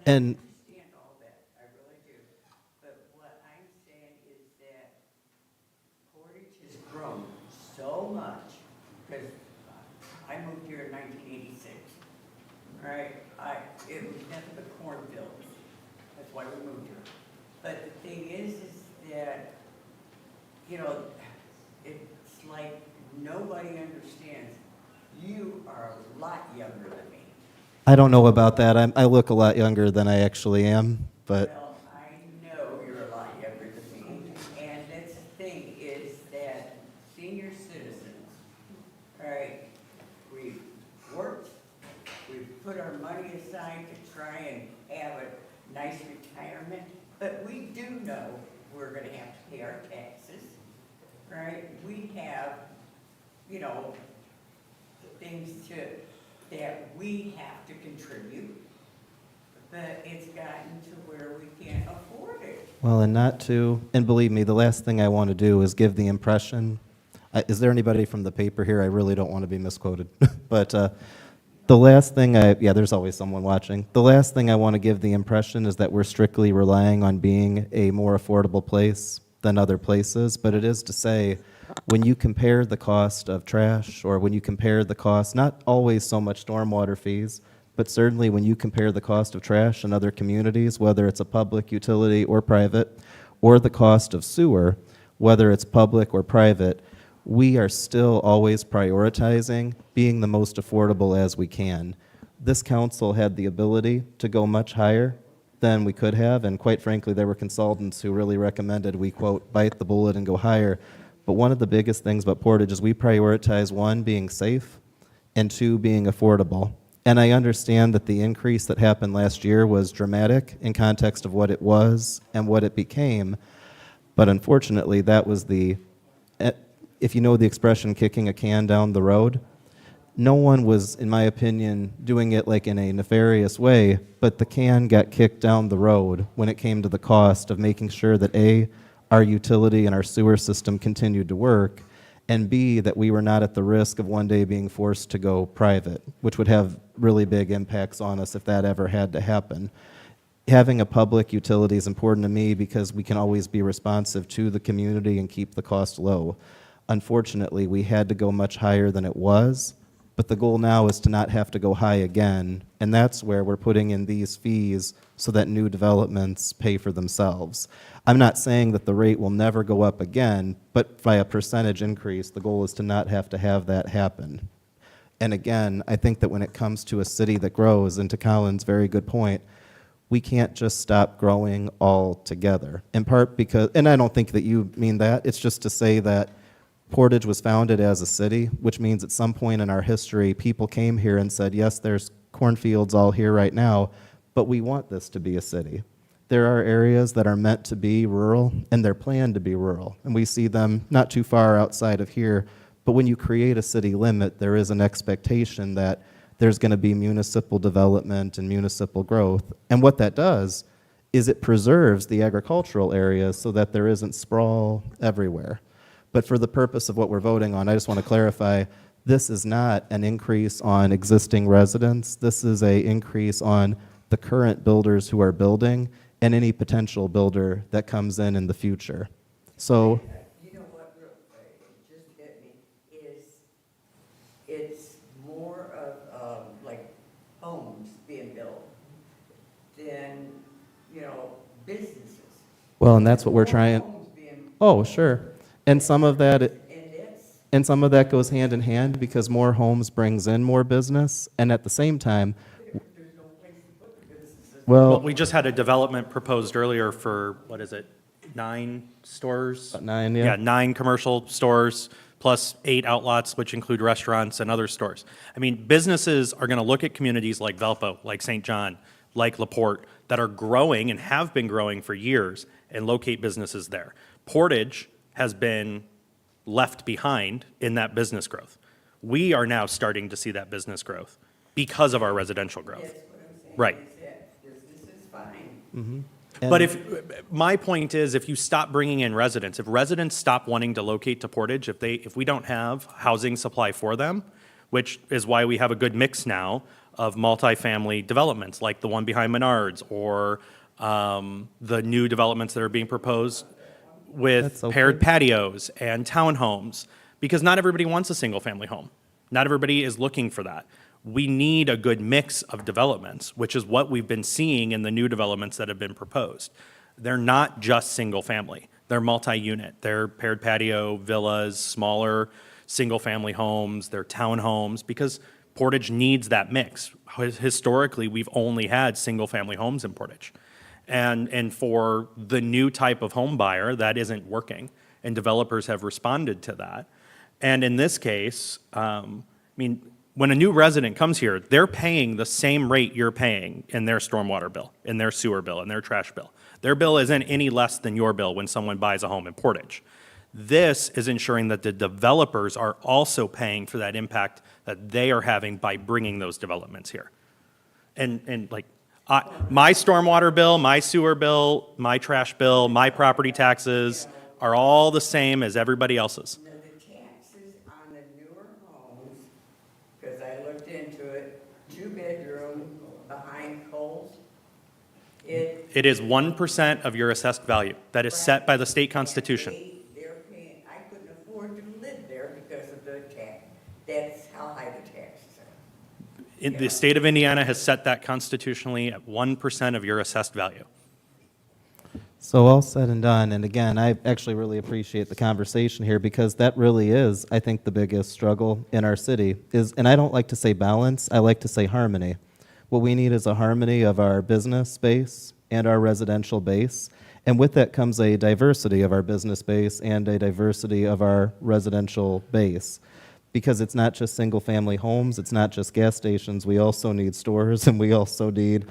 And understand all that, I really do. But what I'm saying is that Portage has grown so much, because I moved here in 1986, right? It was nothing but cornfields. That's why we moved here. But the thing is that, it's like nobody understands. You are a lot younger than me. I don't know about that. I look a lot younger than I actually am, but Well, I know you're a lot younger than me, and that's the thing, is that senior citizens, right, we've worked, we've put our money aside to try and have a nice retirement, but we do know we're gonna have to pay our taxes, right? We have, things that we have to contribute, but it's gotten to where we can't afford it. well, and believe me, the last thing I want to do is give the impression, is there anybody from the paper here? I really don't want to be misquoted. But the last thing there's always someone watching. The last thing I want to give the impression is that we're strictly relying on being a more affordable place than other places, but it is to say, when you compare the cost of trash, or when you compare the cost, not always so much stormwater fees, but certainly when you compare the cost of trash in other communities, whether it's a public utility or private, or the cost of sewer, whether it's public or private, we are still always prioritizing being the most affordable as we can. This council had the ability to go much higher than we could have, and quite frankly, there were consultants who really recommended we, quote, bite the bullet and go higher. But one of the biggest things about Portage is we prioritize, one, being safe, and two, being affordable. And I understand that the increase that happened last year was dramatic in context of what it was and what it became, but unfortunately, that was if you know the expression, kicking a can down the road. No one was, in my opinion, doing it like in a nefarious way, but the can got kicked down the road when it came to the cost of making sure that A, our utility and our sewer system continued to work, and B, that we were not at the risk of one day being forced to go private, which would have really big impacts on us if that ever had to happen. having a public utility is important to me because we can always be responsive to the community and keep the cost low. Unfortunately, we had to go much higher than it was, but the goal now is to not have to go high again, and that's where we're putting in these fees so that new developments pay for themselves. I'm not saying that the rate will never go up again, but by a percentage increase, the goal is to not have to have that happen. And again, I think that when it comes to a city that grows, and to Colin's very good point, we can't just stop growing altogether. In part because, and I don't think that you mean that, it's just to say that Portage was founded as a city, which means at some point in our history, people came here and said, yes, there's cornfields all here right now, but we want this to be a city. There are areas that are meant to be rural, and they're planned to be rural, and we see them not too far outside of here, but when you create a city limit, there is an expectation that there's going to be municipal development and municipal growth, and what that does is it preserves the agricultural areas so that there isn't sprawl everywhere. But for the purpose of what we're voting on, I just want to clarify, this is not an increase on existing residents. This is an increase on the current builders who are building and any potential builder that comes in the future. So, You know what, real quick, it just hit me, is it's more of like homes being built than, businesses. well, and that's what we're trying. Oh, sure. And some of that goes hand in hand because more homes brings in more business, and at the same time, Well, we just had a development proposed earlier for, 9 stores? 9, yeah. Yeah, 9 commercial stores, plus 8 outlets, which include restaurants and other stores. I mean, businesses are going to look at communities like Valpo, like St. John, like LaPorte, that are growing and have been growing for years, and locate businesses there. Portage has been left behind in that business growth. We are now starting to see that business growth because of our residential growth. That's what I'm saying. Right. Is that business is fine. Mm-hmm. But my point is, if you stop bringing in residents, if residents stop wanting to locate to Portage, if we don't have housing supply for them, which is why we have a good mix now of multifamily developments, like the one behind Menards, or the new developments that are being proposed with That's okay. paired patios and townhomes, because not everybody wants a single-family home. Not everybody is looking for that. We need a good mix of developments, which is what we've been seeing in the new developments that have been proposed. They're not just single-family. They're multi-unit. They're paired patio, villas, smaller single-family homes, they're townhomes, because Portage needs that mix. Historically, we've only had single-family homes in Portage. And for the new type of home buyer, that isn't working, and developers have responded to that. And in this case, when a new resident comes here, they're paying the same rate you're paying in their stormwater bill, in their sewer bill, in their trash bill. Their bill isn't any less than your bill when someone buys a home in Portage. This is ensuring that the developers are also paying for that impact that they are having by bringing those developments here. My stormwater bill, my sewer bill, my trash bill, my property taxes are all the same as everybody else's. Now, the taxes on the newer homes, because I looked into it, 2-bedroom behind Kohl's, It is 1% of your assessed value. That is set by the state constitution. they're paying, I couldn't afford to live there because of the tax. That's how high the taxes are. The state of Indiana has set that constitutionally at 1% of your assessed value. So all said and done, and again, I actually really appreciate the conversation here because that really is, I think, the biggest struggle in our city is, and I don't like to say balance, I like to say harmony. What we need is a harmony of our business base and our residential base, and with that comes a diversity of our business base and a diversity of our residential base. Because it's not just single-family homes, it's not just gas stations, we also need stores, and we also need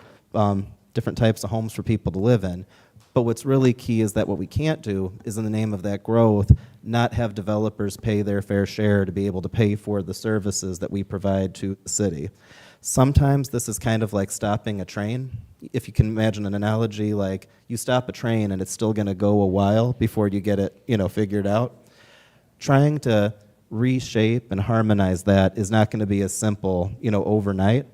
different types of homes for people to live in. But what's really key is that what we can't do is, in the name of that growth, not have developers pay their fair share to be able to pay for the services that we provide to the city. Sometimes this is kind of like stopping a train. If you can imagine an analogy, like you stop a train and it's still going to go a while before you get it, figured out. Trying to reshape and harmonize that is not going to be as simple, overnight.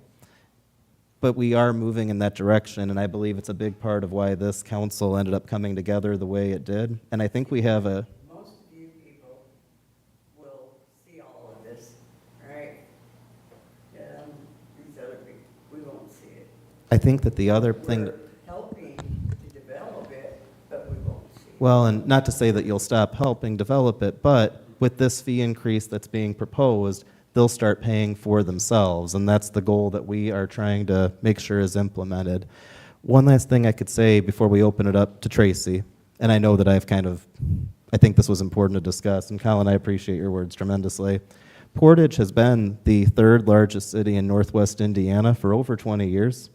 but we are moving in that direction, and I believe it's a big part of why this council ended up coming together the way it did. And I think we have a, Most of you people will see all of this, right? These other people, we won't see it. I think that the other thing, We're helping to develop it, but we won't see it. well, and not to say that you'll stop helping develop it, but with this fee increase that's being proposed, they'll start paying for themselves, and that's the goal that we are trying to make sure is implemented. One last thing I could say before we open it up to Tracy, and I know that I think this was important to discuss, and Colin, I appreciate your words tremendously. Portage has been the third largest city in northwest Indiana for over 20 years.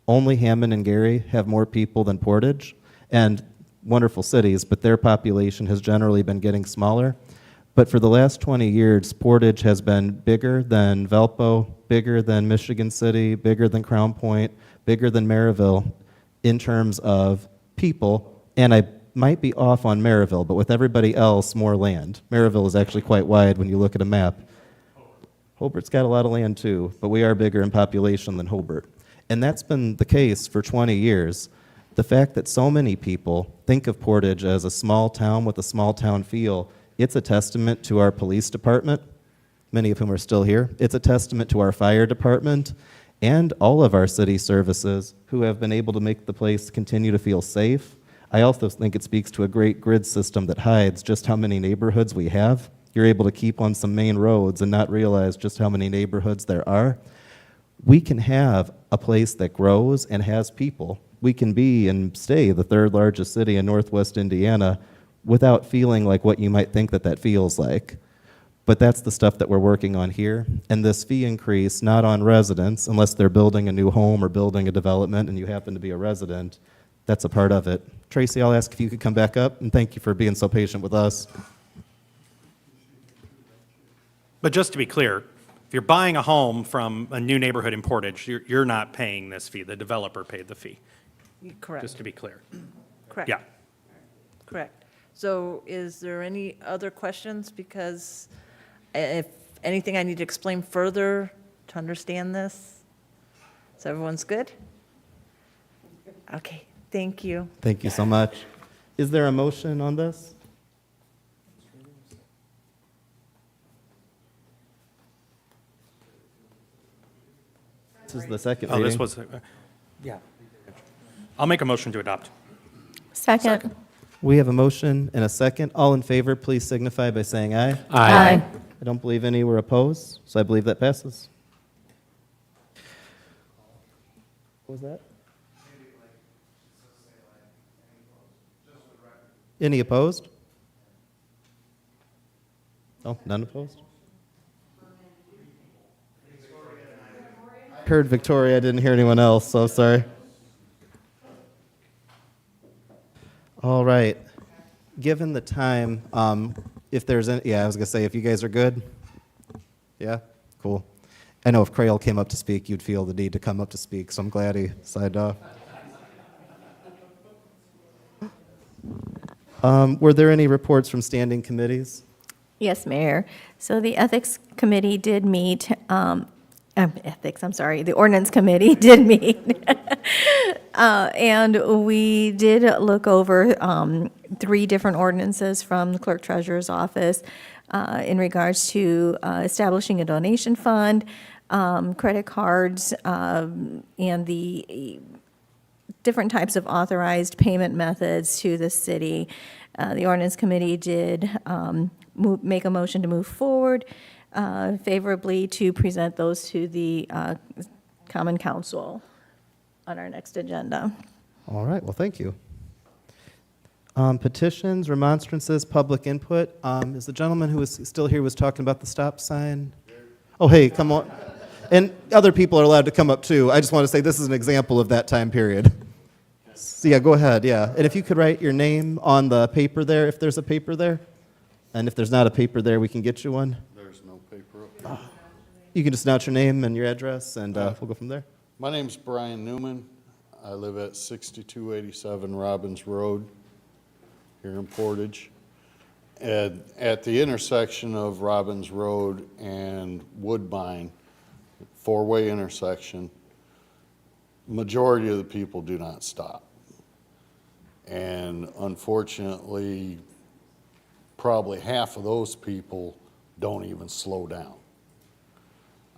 Only Hammond and Gary have more people than Portage, and wonderful cities, but their population has generally been getting smaller. But for the last 20 years, Portage has been bigger than Valpo, bigger than Michigan City, bigger than Crown Point, bigger than Maryville in terms of people, and I might be off on Maryville, but with everybody else, more land. Maryville is actually quite wide when you look at a map. Hobart's got a lot of land too, but we are bigger in population than Hobart. And that's been the case for 20 years. The fact that so many people think of Portage as a small town with a small town feel, it's a testament to our police department, many of whom are still here. It's a testament to our fire department and all of our city services who have been able to make the place continue to feel safe. I also think it speaks to a great grid system that hides just how many neighborhoods we have. You're able to keep on some main roads and not realize just how many neighborhoods there are. We can have a place that grows and has people. We can be and stay the third largest city in northwest Indiana without feeling like what you might think that feels like. But that's the stuff that we're working on here. And this fee increase, not on residents, unless they're building a new home or building a development and you happen to be a resident, that's a part of it. Tracy, I'll ask if you could come back up, and thank you for being so patient with us. But just to be clear, if you're buying a home from a new neighborhood in Portage, you're not paying this fee. The developer paid the fee. Correct. Just to be clear. Correct. Yeah. Correct. So is there any other questions? Because if anything I need to explain further to understand this? So everyone's good? Okay, thank you. Thank you so much. Is there a motion on this? This is the second reading. Oh, this was, yeah. I'll make a motion to adopt. Second. We have a motion and a second. All in favor, please signify by saying aye. Aye. I don't believe any were opposed, so I believe that passes. What was that? Any opposed? Oh, none opposed? Heard Victoria, I didn't hear anyone else, so sorry. All right. Given the time, if there's any, yeah, I was going to say, if you guys are good? Yeah? Cool. I know if Crail came up to speak, you'd feel the need to come up to speak, so I'm glad he signed off. Were there any reports from standing committees? Yes, Mayor. So the Ethics Committee did meet, the Ordinance Committee did meet. And we did look over 3 different ordinances from the Clerk Treasurer's Office in regards to establishing a donation fund, credit cards, and the different types of authorized payment methods to the city. The Ordinance Committee did make a motion to move forward favorably to present those to the Common Council on our next agenda. All right, well, thank you. Petitions, remonstrances, public input. Is the gentleman who was still here was talking about the stop sign? Oh, hey, come on. And other people are allowed to come up too. I just want to say this is an example of that time period. So yeah, go ahead, yeah. And if you could write your name on the paper there, if there's a paper there. And if there's not a paper there, we can get you one. There's no paper up. You can just announce your name and your address, and we'll go from there. My name's Brian Newman. I live at 6287 Robbins Road here in Portage. And at the intersection of Robbins Road and Woodbine, 4-way intersection, majority of the people do not stop. And unfortunately, probably half of those people don't even slow down.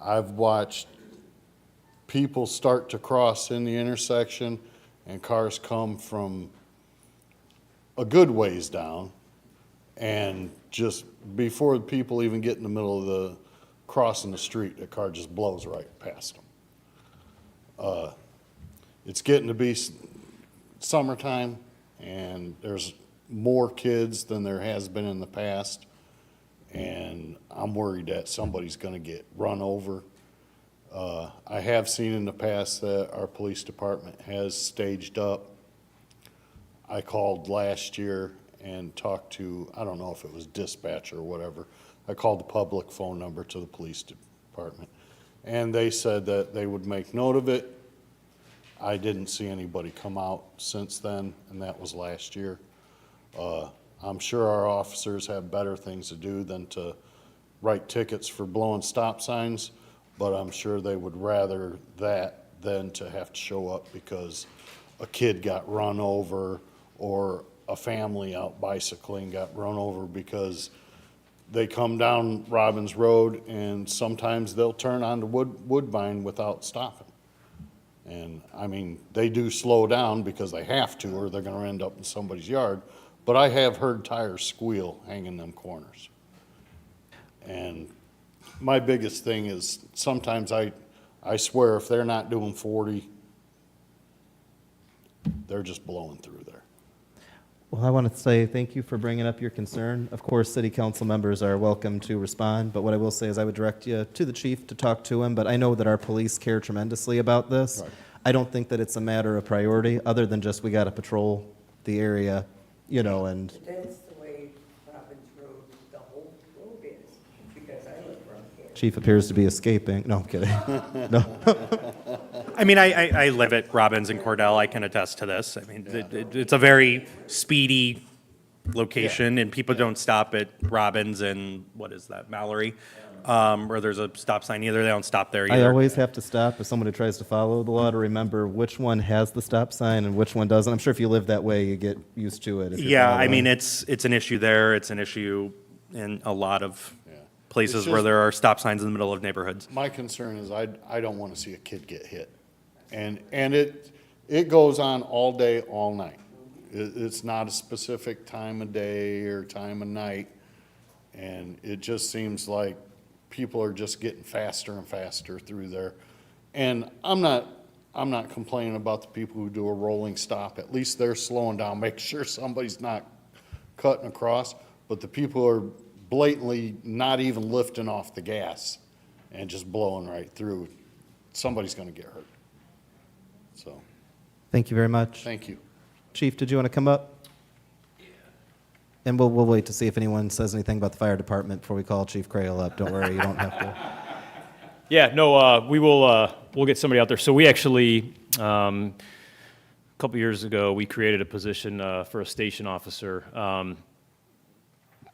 I've watched people start to cross in the intersection and cars come from a good ways down, and just before the people even get in the middle of the crossing the street, the car just blows right past them. It's getting to be summertime, and there's more kids than there has been in the past, and I'm worried that somebody's going to get run over. I have seen in the past that our police department has staged up. I called last year and talked to, I don't know if it was dispatch or whatever. I called the public phone number to the police department, and they said that they would make note of it. I didn't see anybody come out since then, and that was last year. I'm sure our officers have better things to do than to write tickets for blowing stop signs, but I'm sure they would rather that than to have to show up because a kid got run over or a family out bicycling got run over because they come down Robbins Road and sometimes they'll turn onto Woodbine without stopping. And I mean, they do slow down because they have to or they're going to end up in somebody's yard. But I have heard tires squeal hanging them corners. And my biggest thing is sometimes I swear if they're not doing 40, they're just blowing through there. Well, I want to say thank you for bringing up your concern. Of course, city council members are welcome to respond, but what I will say is I would direct you to the chief to talk to him, but I know that our police care tremendously about this. Right. I don't think that it's a matter of priority, other than just we got to patrol the area, you know, and That's the way Robbins Road, the whole road is, because I live around here. chief appears to be escaping. No, I'm kidding. No. I mean, I live at Robbins and Cordell. I can attest to this. I mean, it's a very speedy location, and people don't stop at Robbins and, what is that, Mallory, where there's a stop sign either. They don't stop there either. I always have to stop if someone who tries to follow the law to remember which one has the stop sign and which one doesn't. I'm sure if you live that way, you get used to it. If you're Yeah, I following. mean, it's an issue there. It's an issue in a lot of places It's where just- there are stop signs in the middle of neighborhoods. My concern is I don't want to see a kid get hit. And it goes on all day, all night. It's not a specific time of day or time of night. And it just seems like people are just getting faster and faster through there. And I'm not complaining about the people who do a rolling stop. At least they're slowing down, make sure somebody's not cutting across. But the people who are blatantly not even lifting off the gas and just blowing right through, somebody's going to get hurt. So, Thank you very much. thank you. Chief, did you want to come up? And we'll wait to see if anyone says anything about the fire department before we call Chief Crail up. Don't worry, you don't have to. Yeah, no, we'll get somebody out there. So we actually, a couple years ago, we created a position for a station officer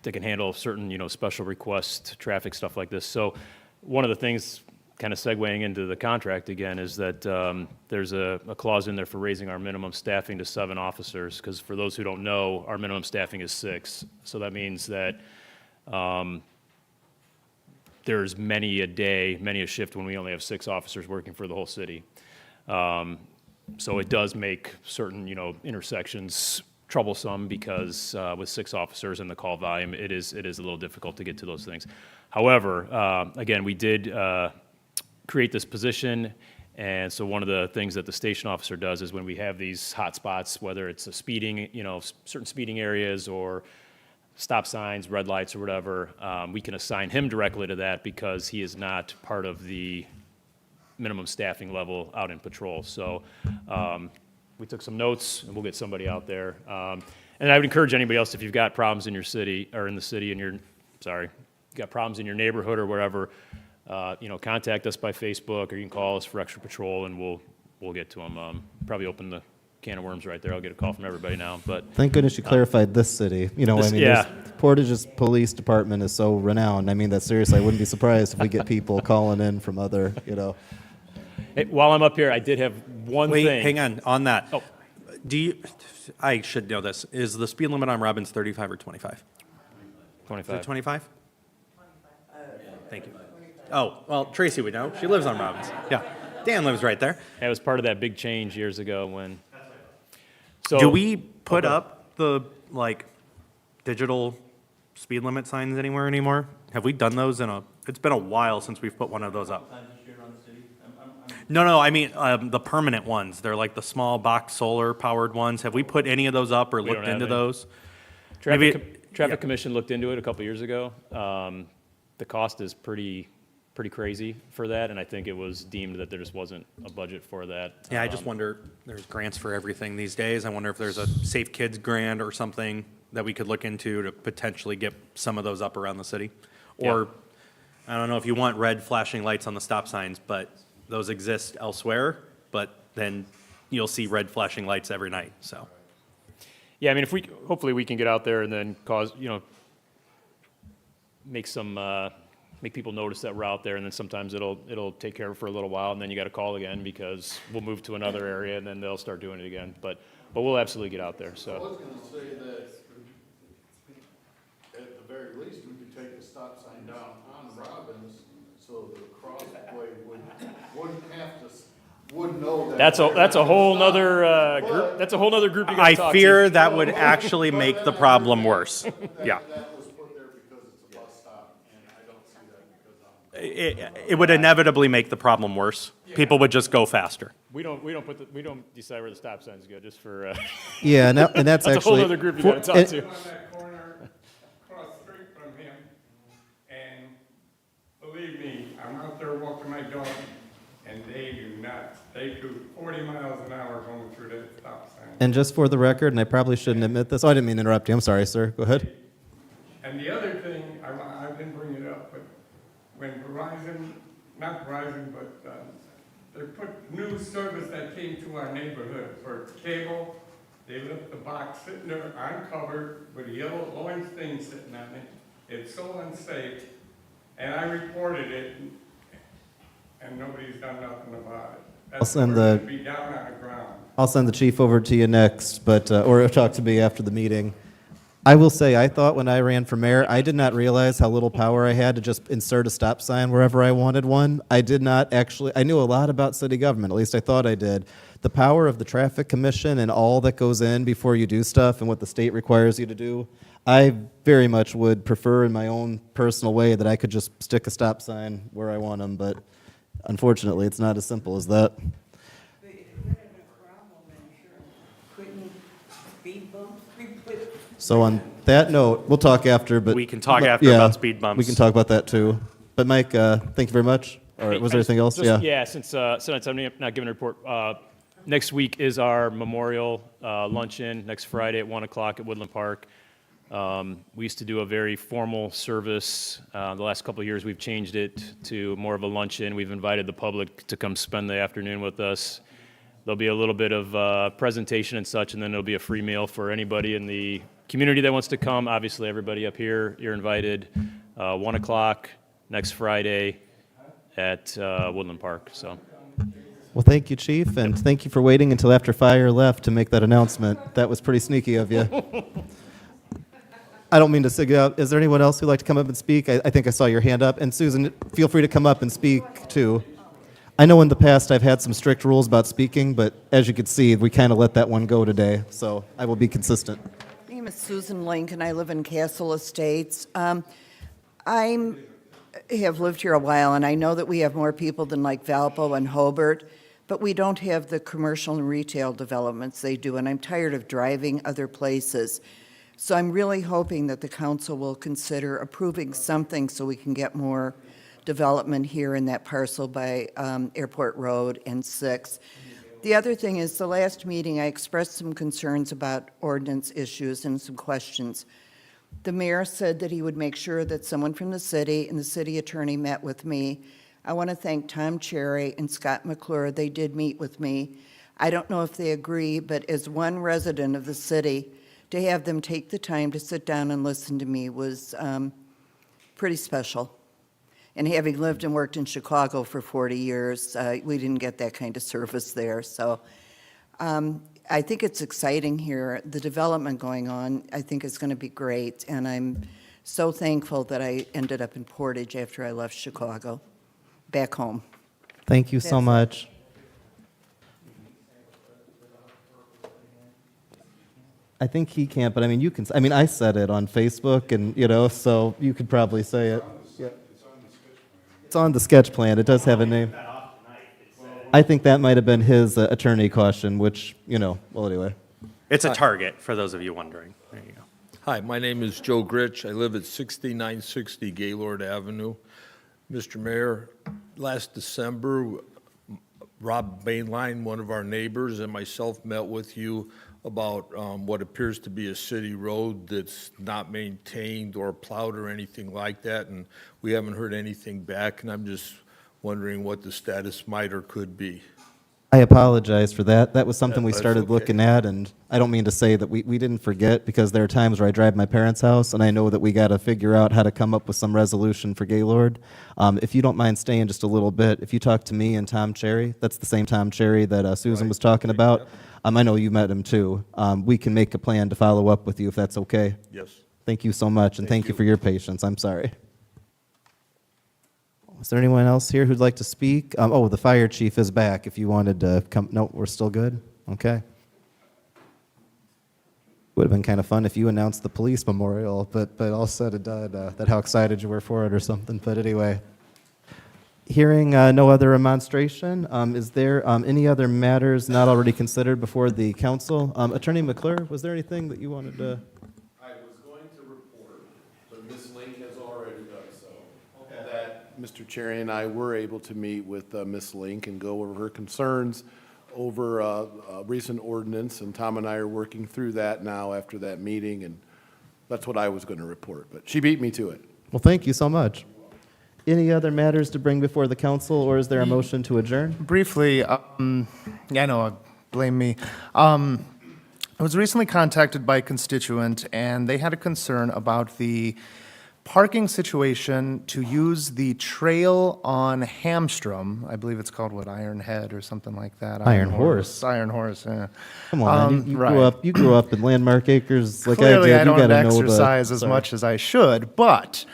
that can handle certain, special requests, traffic, stuff like this. So one of the things, kind of segueing into the contract again, is that there's a clause in there for raising our minimum staffing to 7 officers, because for those who don't know, our minimum staffing is 6. So that means that there's many a shift when we only have 6 officers working for the whole city. So it does make certain, intersections troublesome because with 6 officers and the call volume, it is a little difficult to get to those things. However, again, we did create this position, and so one of the things that the station officer does is when we have these hot spots, whether it's a speeding, certain speeding areas or stop signs, red lights or whatever, we can assign him directly to that because he is not part of the minimum staffing level out in patrol. So we took some notes, and we'll get somebody out there. And I would encourage anybody else, if you've got problems in your city, or in the city, got problems in your neighborhood or wherever, contact us by Facebook, or you can call us for extra patrol, and we'll get to them. Probably open the can of worms right there. I'll get a call from everybody now, but Thank goodness you clarified this city. Yeah. Portage's police department is so renowned. I mean, that seriously, I wouldn't be surprised if we get people calling in from other, Hey, while I'm up here, I did have one Wait, thing. hang on that. Oh. Do you, I should know this. Is the speed limit on Robbins 35 or 25? Is 25. it 25? Thank you. Oh, well, Tracy would know. She lives on Robbins. Yeah. Dan lives right there. That was part of that big change years ago when. So, Do we put okay. up the, like, digital speed limit signs anywhere anymore? Have we done those it's been a while since we've put one of those up. No, I mean, the permanent ones. They're like the small box solar powered ones. Have we put any of those up or We don't looked have into any. those? Traffic Commission looked into it a couple years ago. The cost is pretty crazy for that, and I think it was deemed that there just wasn't a budget for that. Yeah, I just wonder, there's grants for everything these days. I wonder if there's a Safe Kids grant or something that we could look into to potentially get some of those up around the city. Or, I don't know if you want red flashing lights on the stop signs, but those exist elsewhere, but then you'll see red flashing lights every night, so. Yeah, I mean, hopefully we can get out there and then make people notice that we're out there, and then sometimes it'll take care of it for a little while, and then you got to call again because we'll move to another area, and then they'll start doing it again. But we'll absolutely get out there. I So was going to say that at the very least, we could take the stop sign down on Robbins so the crossway wouldn't know that. that's a whole nother group. That's a whole other group you got to talk I fear to. that would actually make the problem worse. Yeah. That was put there because it's a bus stop, and I don't see that because It would inevitably make the problem worse. People would just go faster. We don't decide where the stop signs go just for. Yeah, and that's that's a actually whole other group you got to talk to. On that corner, across the street from him, and believe me, I'm out there walking my dog, and they do 40 miles an hour going through that stop sign. And just for the record, and I probably shouldn't admit this. Oh, I didn't mean to interrupt you. I'm sorry, sir. Go ahead. And the other thing, I didn't bring it up, but when not Verizon, but they put new service that came to our neighborhood for cable, they left the box sitting there uncovered with a yellow orange thing sitting on it. It's so unsafe, and I reported it, and nobody's done nothing about it. I'll send the- Be down on the ground. I'll send the chief over to you next, but or talk to me after the meeting. I will say, I thought when I ran for mayor, I did not realize how little power I had to just insert a stop sign wherever I wanted one. I did not actually, I knew a lot about city government, at least I thought I did. The power of the traffic commission and all that goes in before you do stuff and what the state requires you to do, I very much would prefer in my own personal way that I could just stick a stop sign where I want them, but unfortunately, it's not as simple as that. So on that note, we'll talk after, but. We can talk but, after yeah, about speed bumps. We can talk about that too. But Mike, thank you very much. Or was there anything else? Yeah, since I'm not giving a report, next week is our memorial luncheon, next Friday at 1 o'clock at Woodland Park. We used to do a very formal service. The last couple of years, we've changed it to more of a luncheon. We've invited the public to come spend the afternoon with us. There'll be a little bit of presentation and such, and then there'll be a free meal for anybody in the community that wants to come. Obviously, everybody up here, you're invited. 1 o'clock next Friday at Woodland Park. So. Well, thank you, Chief, and thank you for waiting until after fire left to make that announcement. That was pretty sneaky of you. I don't mean to sig out. Is there anyone else who'd like to come up and speak? I think I saw your hand up. And Susan, feel free to come up and speak too. I know in the past I've had some strict rules about speaking, but as you can see, we kind of let that one go today. So I will be consistent. My name is Susan Link, and I live in Castle Estates. I have lived here a while, and I know that we have more people than like Valpo and Hobart, but we don't have the commercial and retail developments they do, and I'm tired of driving other places. So I'm really hoping that the council will consider approving something so we can get more development here in that parcel by Airport Road and 6. The other thing is, the last meeting, I expressed some concerns about ordinance issues and some questions. The mayor said that he would make sure that someone from the city and the city attorney met with me. I want to thank Tom Cherry and Scott McClure. They did meet with me. I don't know if they agree, but as one resident of the city, to have them take the time to sit down and listen to me was pretty special. And having lived and worked in Chicago for 40 years, we didn't get that kind of service there. So I think it's exciting here. The development going on, I think, is going to be great. And I'm so thankful that I ended up in Portage after I left Chicago, back home. Thank you so That's it. much. I think he can't, but I mean, you can, I mean, I said it on Facebook and, so you could probably say it. It's on the sketch plan. It does have a name. I think that might have been his attorney caution, which, well, anyway. It's a target, for those of you wondering. There you go. Hi, my name is Joe Gritch. I live at 6960 Gaylord Avenue. Mr. Mayor, last December, Rob Bainline, one of our neighbors, and myself met with you about what appears to be a city road that's not maintained or plowed or anything like that, and we haven't heard anything back, and I'm just wondering what the status might or could be. I apologize for that. That was something we That's started okay. looking at, and I don't mean to say that we didn't forget, because there are times where I drive my parents' house, and I know that we got to figure out how to come up with some resolution for Gaylord. If you don't mind staying just a little bit, if you talk to me and Tom Cherry, that's the same Tom Cherry that Susan was talking about. I know you met him too. We can make a plan to follow up with you if that's okay. Yes. Thank you so much, and thank you for your patience. I'm sorry. Is there anyone else here who'd like to speak? The fire chief is back if you wanted to come. No, we're still good? Okay. Would have been kind of fun if you announced the police memorial, but all said and done, that how excited you were for it or something. But anyway, hearing no other remonstration, is there any other matters not already considered before the council? Attorney McClure, was there anything that you wanted to? I was going to report, but Ms. Link has already done so. That Mr. Cherry and I were able to meet with Ms. Link and go over her concerns over a recent ordinance, and Tom and I are working through that now after that meeting, and that's what I was going to report, but she beat me to it. Well, thank you so much. Any other matters to bring before the council, or is there a motion to adjourn? Briefly, yeah, I know, blame me. I was recently contacted by a constituent, and they had a concern about the parking situation to use the trail on Hamstrom. I believe it's called, Iron Head or something like that. Iron Horse. Iron Horse, yeah. Come on, man. Right. You grew up in Landmark Acres like Clearly, I did. I don't You gotta know exercise as sorry. much as I should, but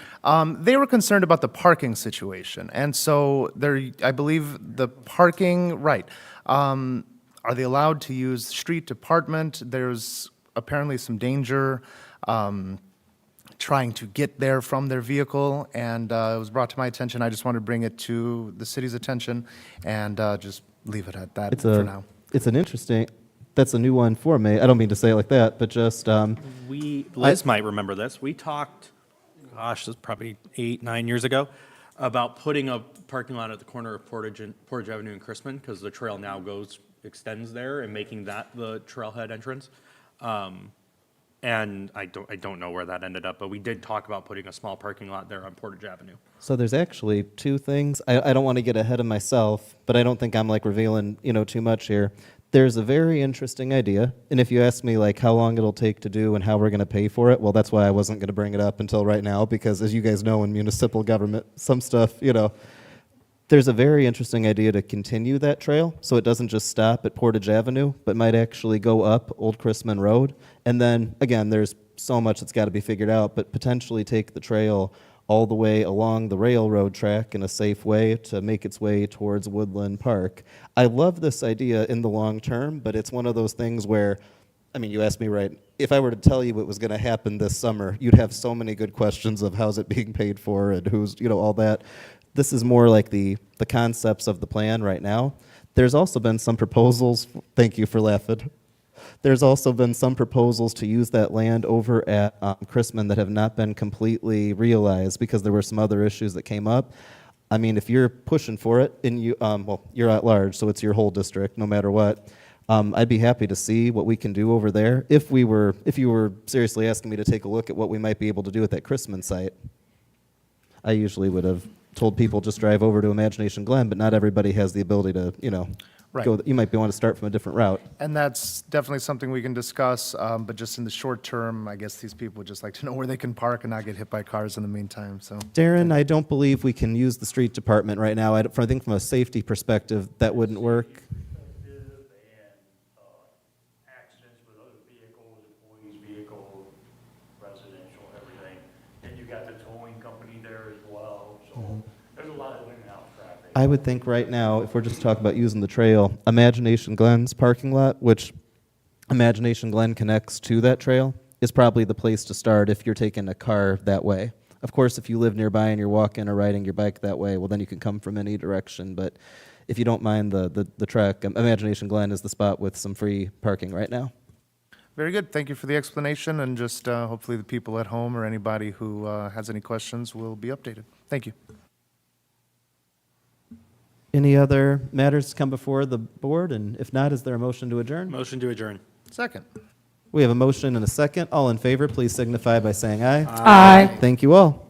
they were concerned about the parking situation. And so I believe the parking, right. Are they allowed to use street department? There's apparently some danger trying to get there from their vehicle, and it was brought to my attention. I just wanted to bring it to the city's attention and just leave it at that for now. It's an interesting, that's a new one for me. I don't mean to say it like that, but just. Liz might remember this. We talked, this was probably 8-9 years ago, about putting a parking lot at the corner of Portage Avenue and Chrisman, because the trail now extends there, and making that the trailhead entrance. And I don't know where that ended up, but we did talk about putting a small parking lot there on Portage Avenue. So there's actually two things. I don't want to get ahead of myself, but I don't think I'm revealing, too much here. There's a very interesting idea, and if you ask me how long it'll take to do and how we're going to pay for it, well, that's why I wasn't going to bring it up until right now, because as you guys know, in municipal government, some stuff, there's a very interesting idea to continue that trail, so it doesn't just stop at Portage Avenue, but might actually go up Old Chrisman Road. And then, again, there's so much that's got to be figured out, but potentially take the trail all the way along the railroad track in a safe way to make its way towards Woodland Park. I love this idea in the long term, but it's one of those things where, you asked me right, if I were to tell you it was going to happen this summer, you'd have so many good questions of how's it being paid for and who's, all that. This is more like the concepts of the plan right now. There's also been some proposals, thank you for laughing. There's also been some proposals to use that land over at Chrisman that have not been completely realized because there were some other issues that came up. If you're pushing for it, and you're at large, so it's your whole district, no matter what. I'd be happy to see what we can do over there. If you were seriously asking me to take a look at what we might be able to do at that Chrisman site, I usually would have told people just drive over to Imagination Glen, but not everybody has the ability to, Right. go, you might want to start from a different route. And that's definitely something we can discuss, but just in the short term, I guess these people would just like to know where they can park and not get hit by cars in the meantime, so. Darren, I don't believe we can use the street department right now. I think from a safety perspective, that wouldn't work. Accidents with other vehicles, employees' vehicles, residential, everything. And you got the towing company there as well, so there's a lot of in and out traffic. I would think right now, if we're just talking about using the trail, Imagination Glen's parking lot, which Imagination Glen connects to that trail, is probably the place to start if you're taking a car that way. Of course, if you live nearby and you're walking or riding your bike that way, well, then you can come from any direction. But if you don't mind the trek, Imagination Glen is the spot with some free parking right now. Very good. Thank you for the explanation, and just hopefully the people at home or anybody who has any questions will be updated. Thank you. Any other matters to come before the board? And if not, is there a motion to adjourn? Motion to adjourn. Second. We have a motion and a second. All in favor, please signify by saying aye. Aye. Thank you all.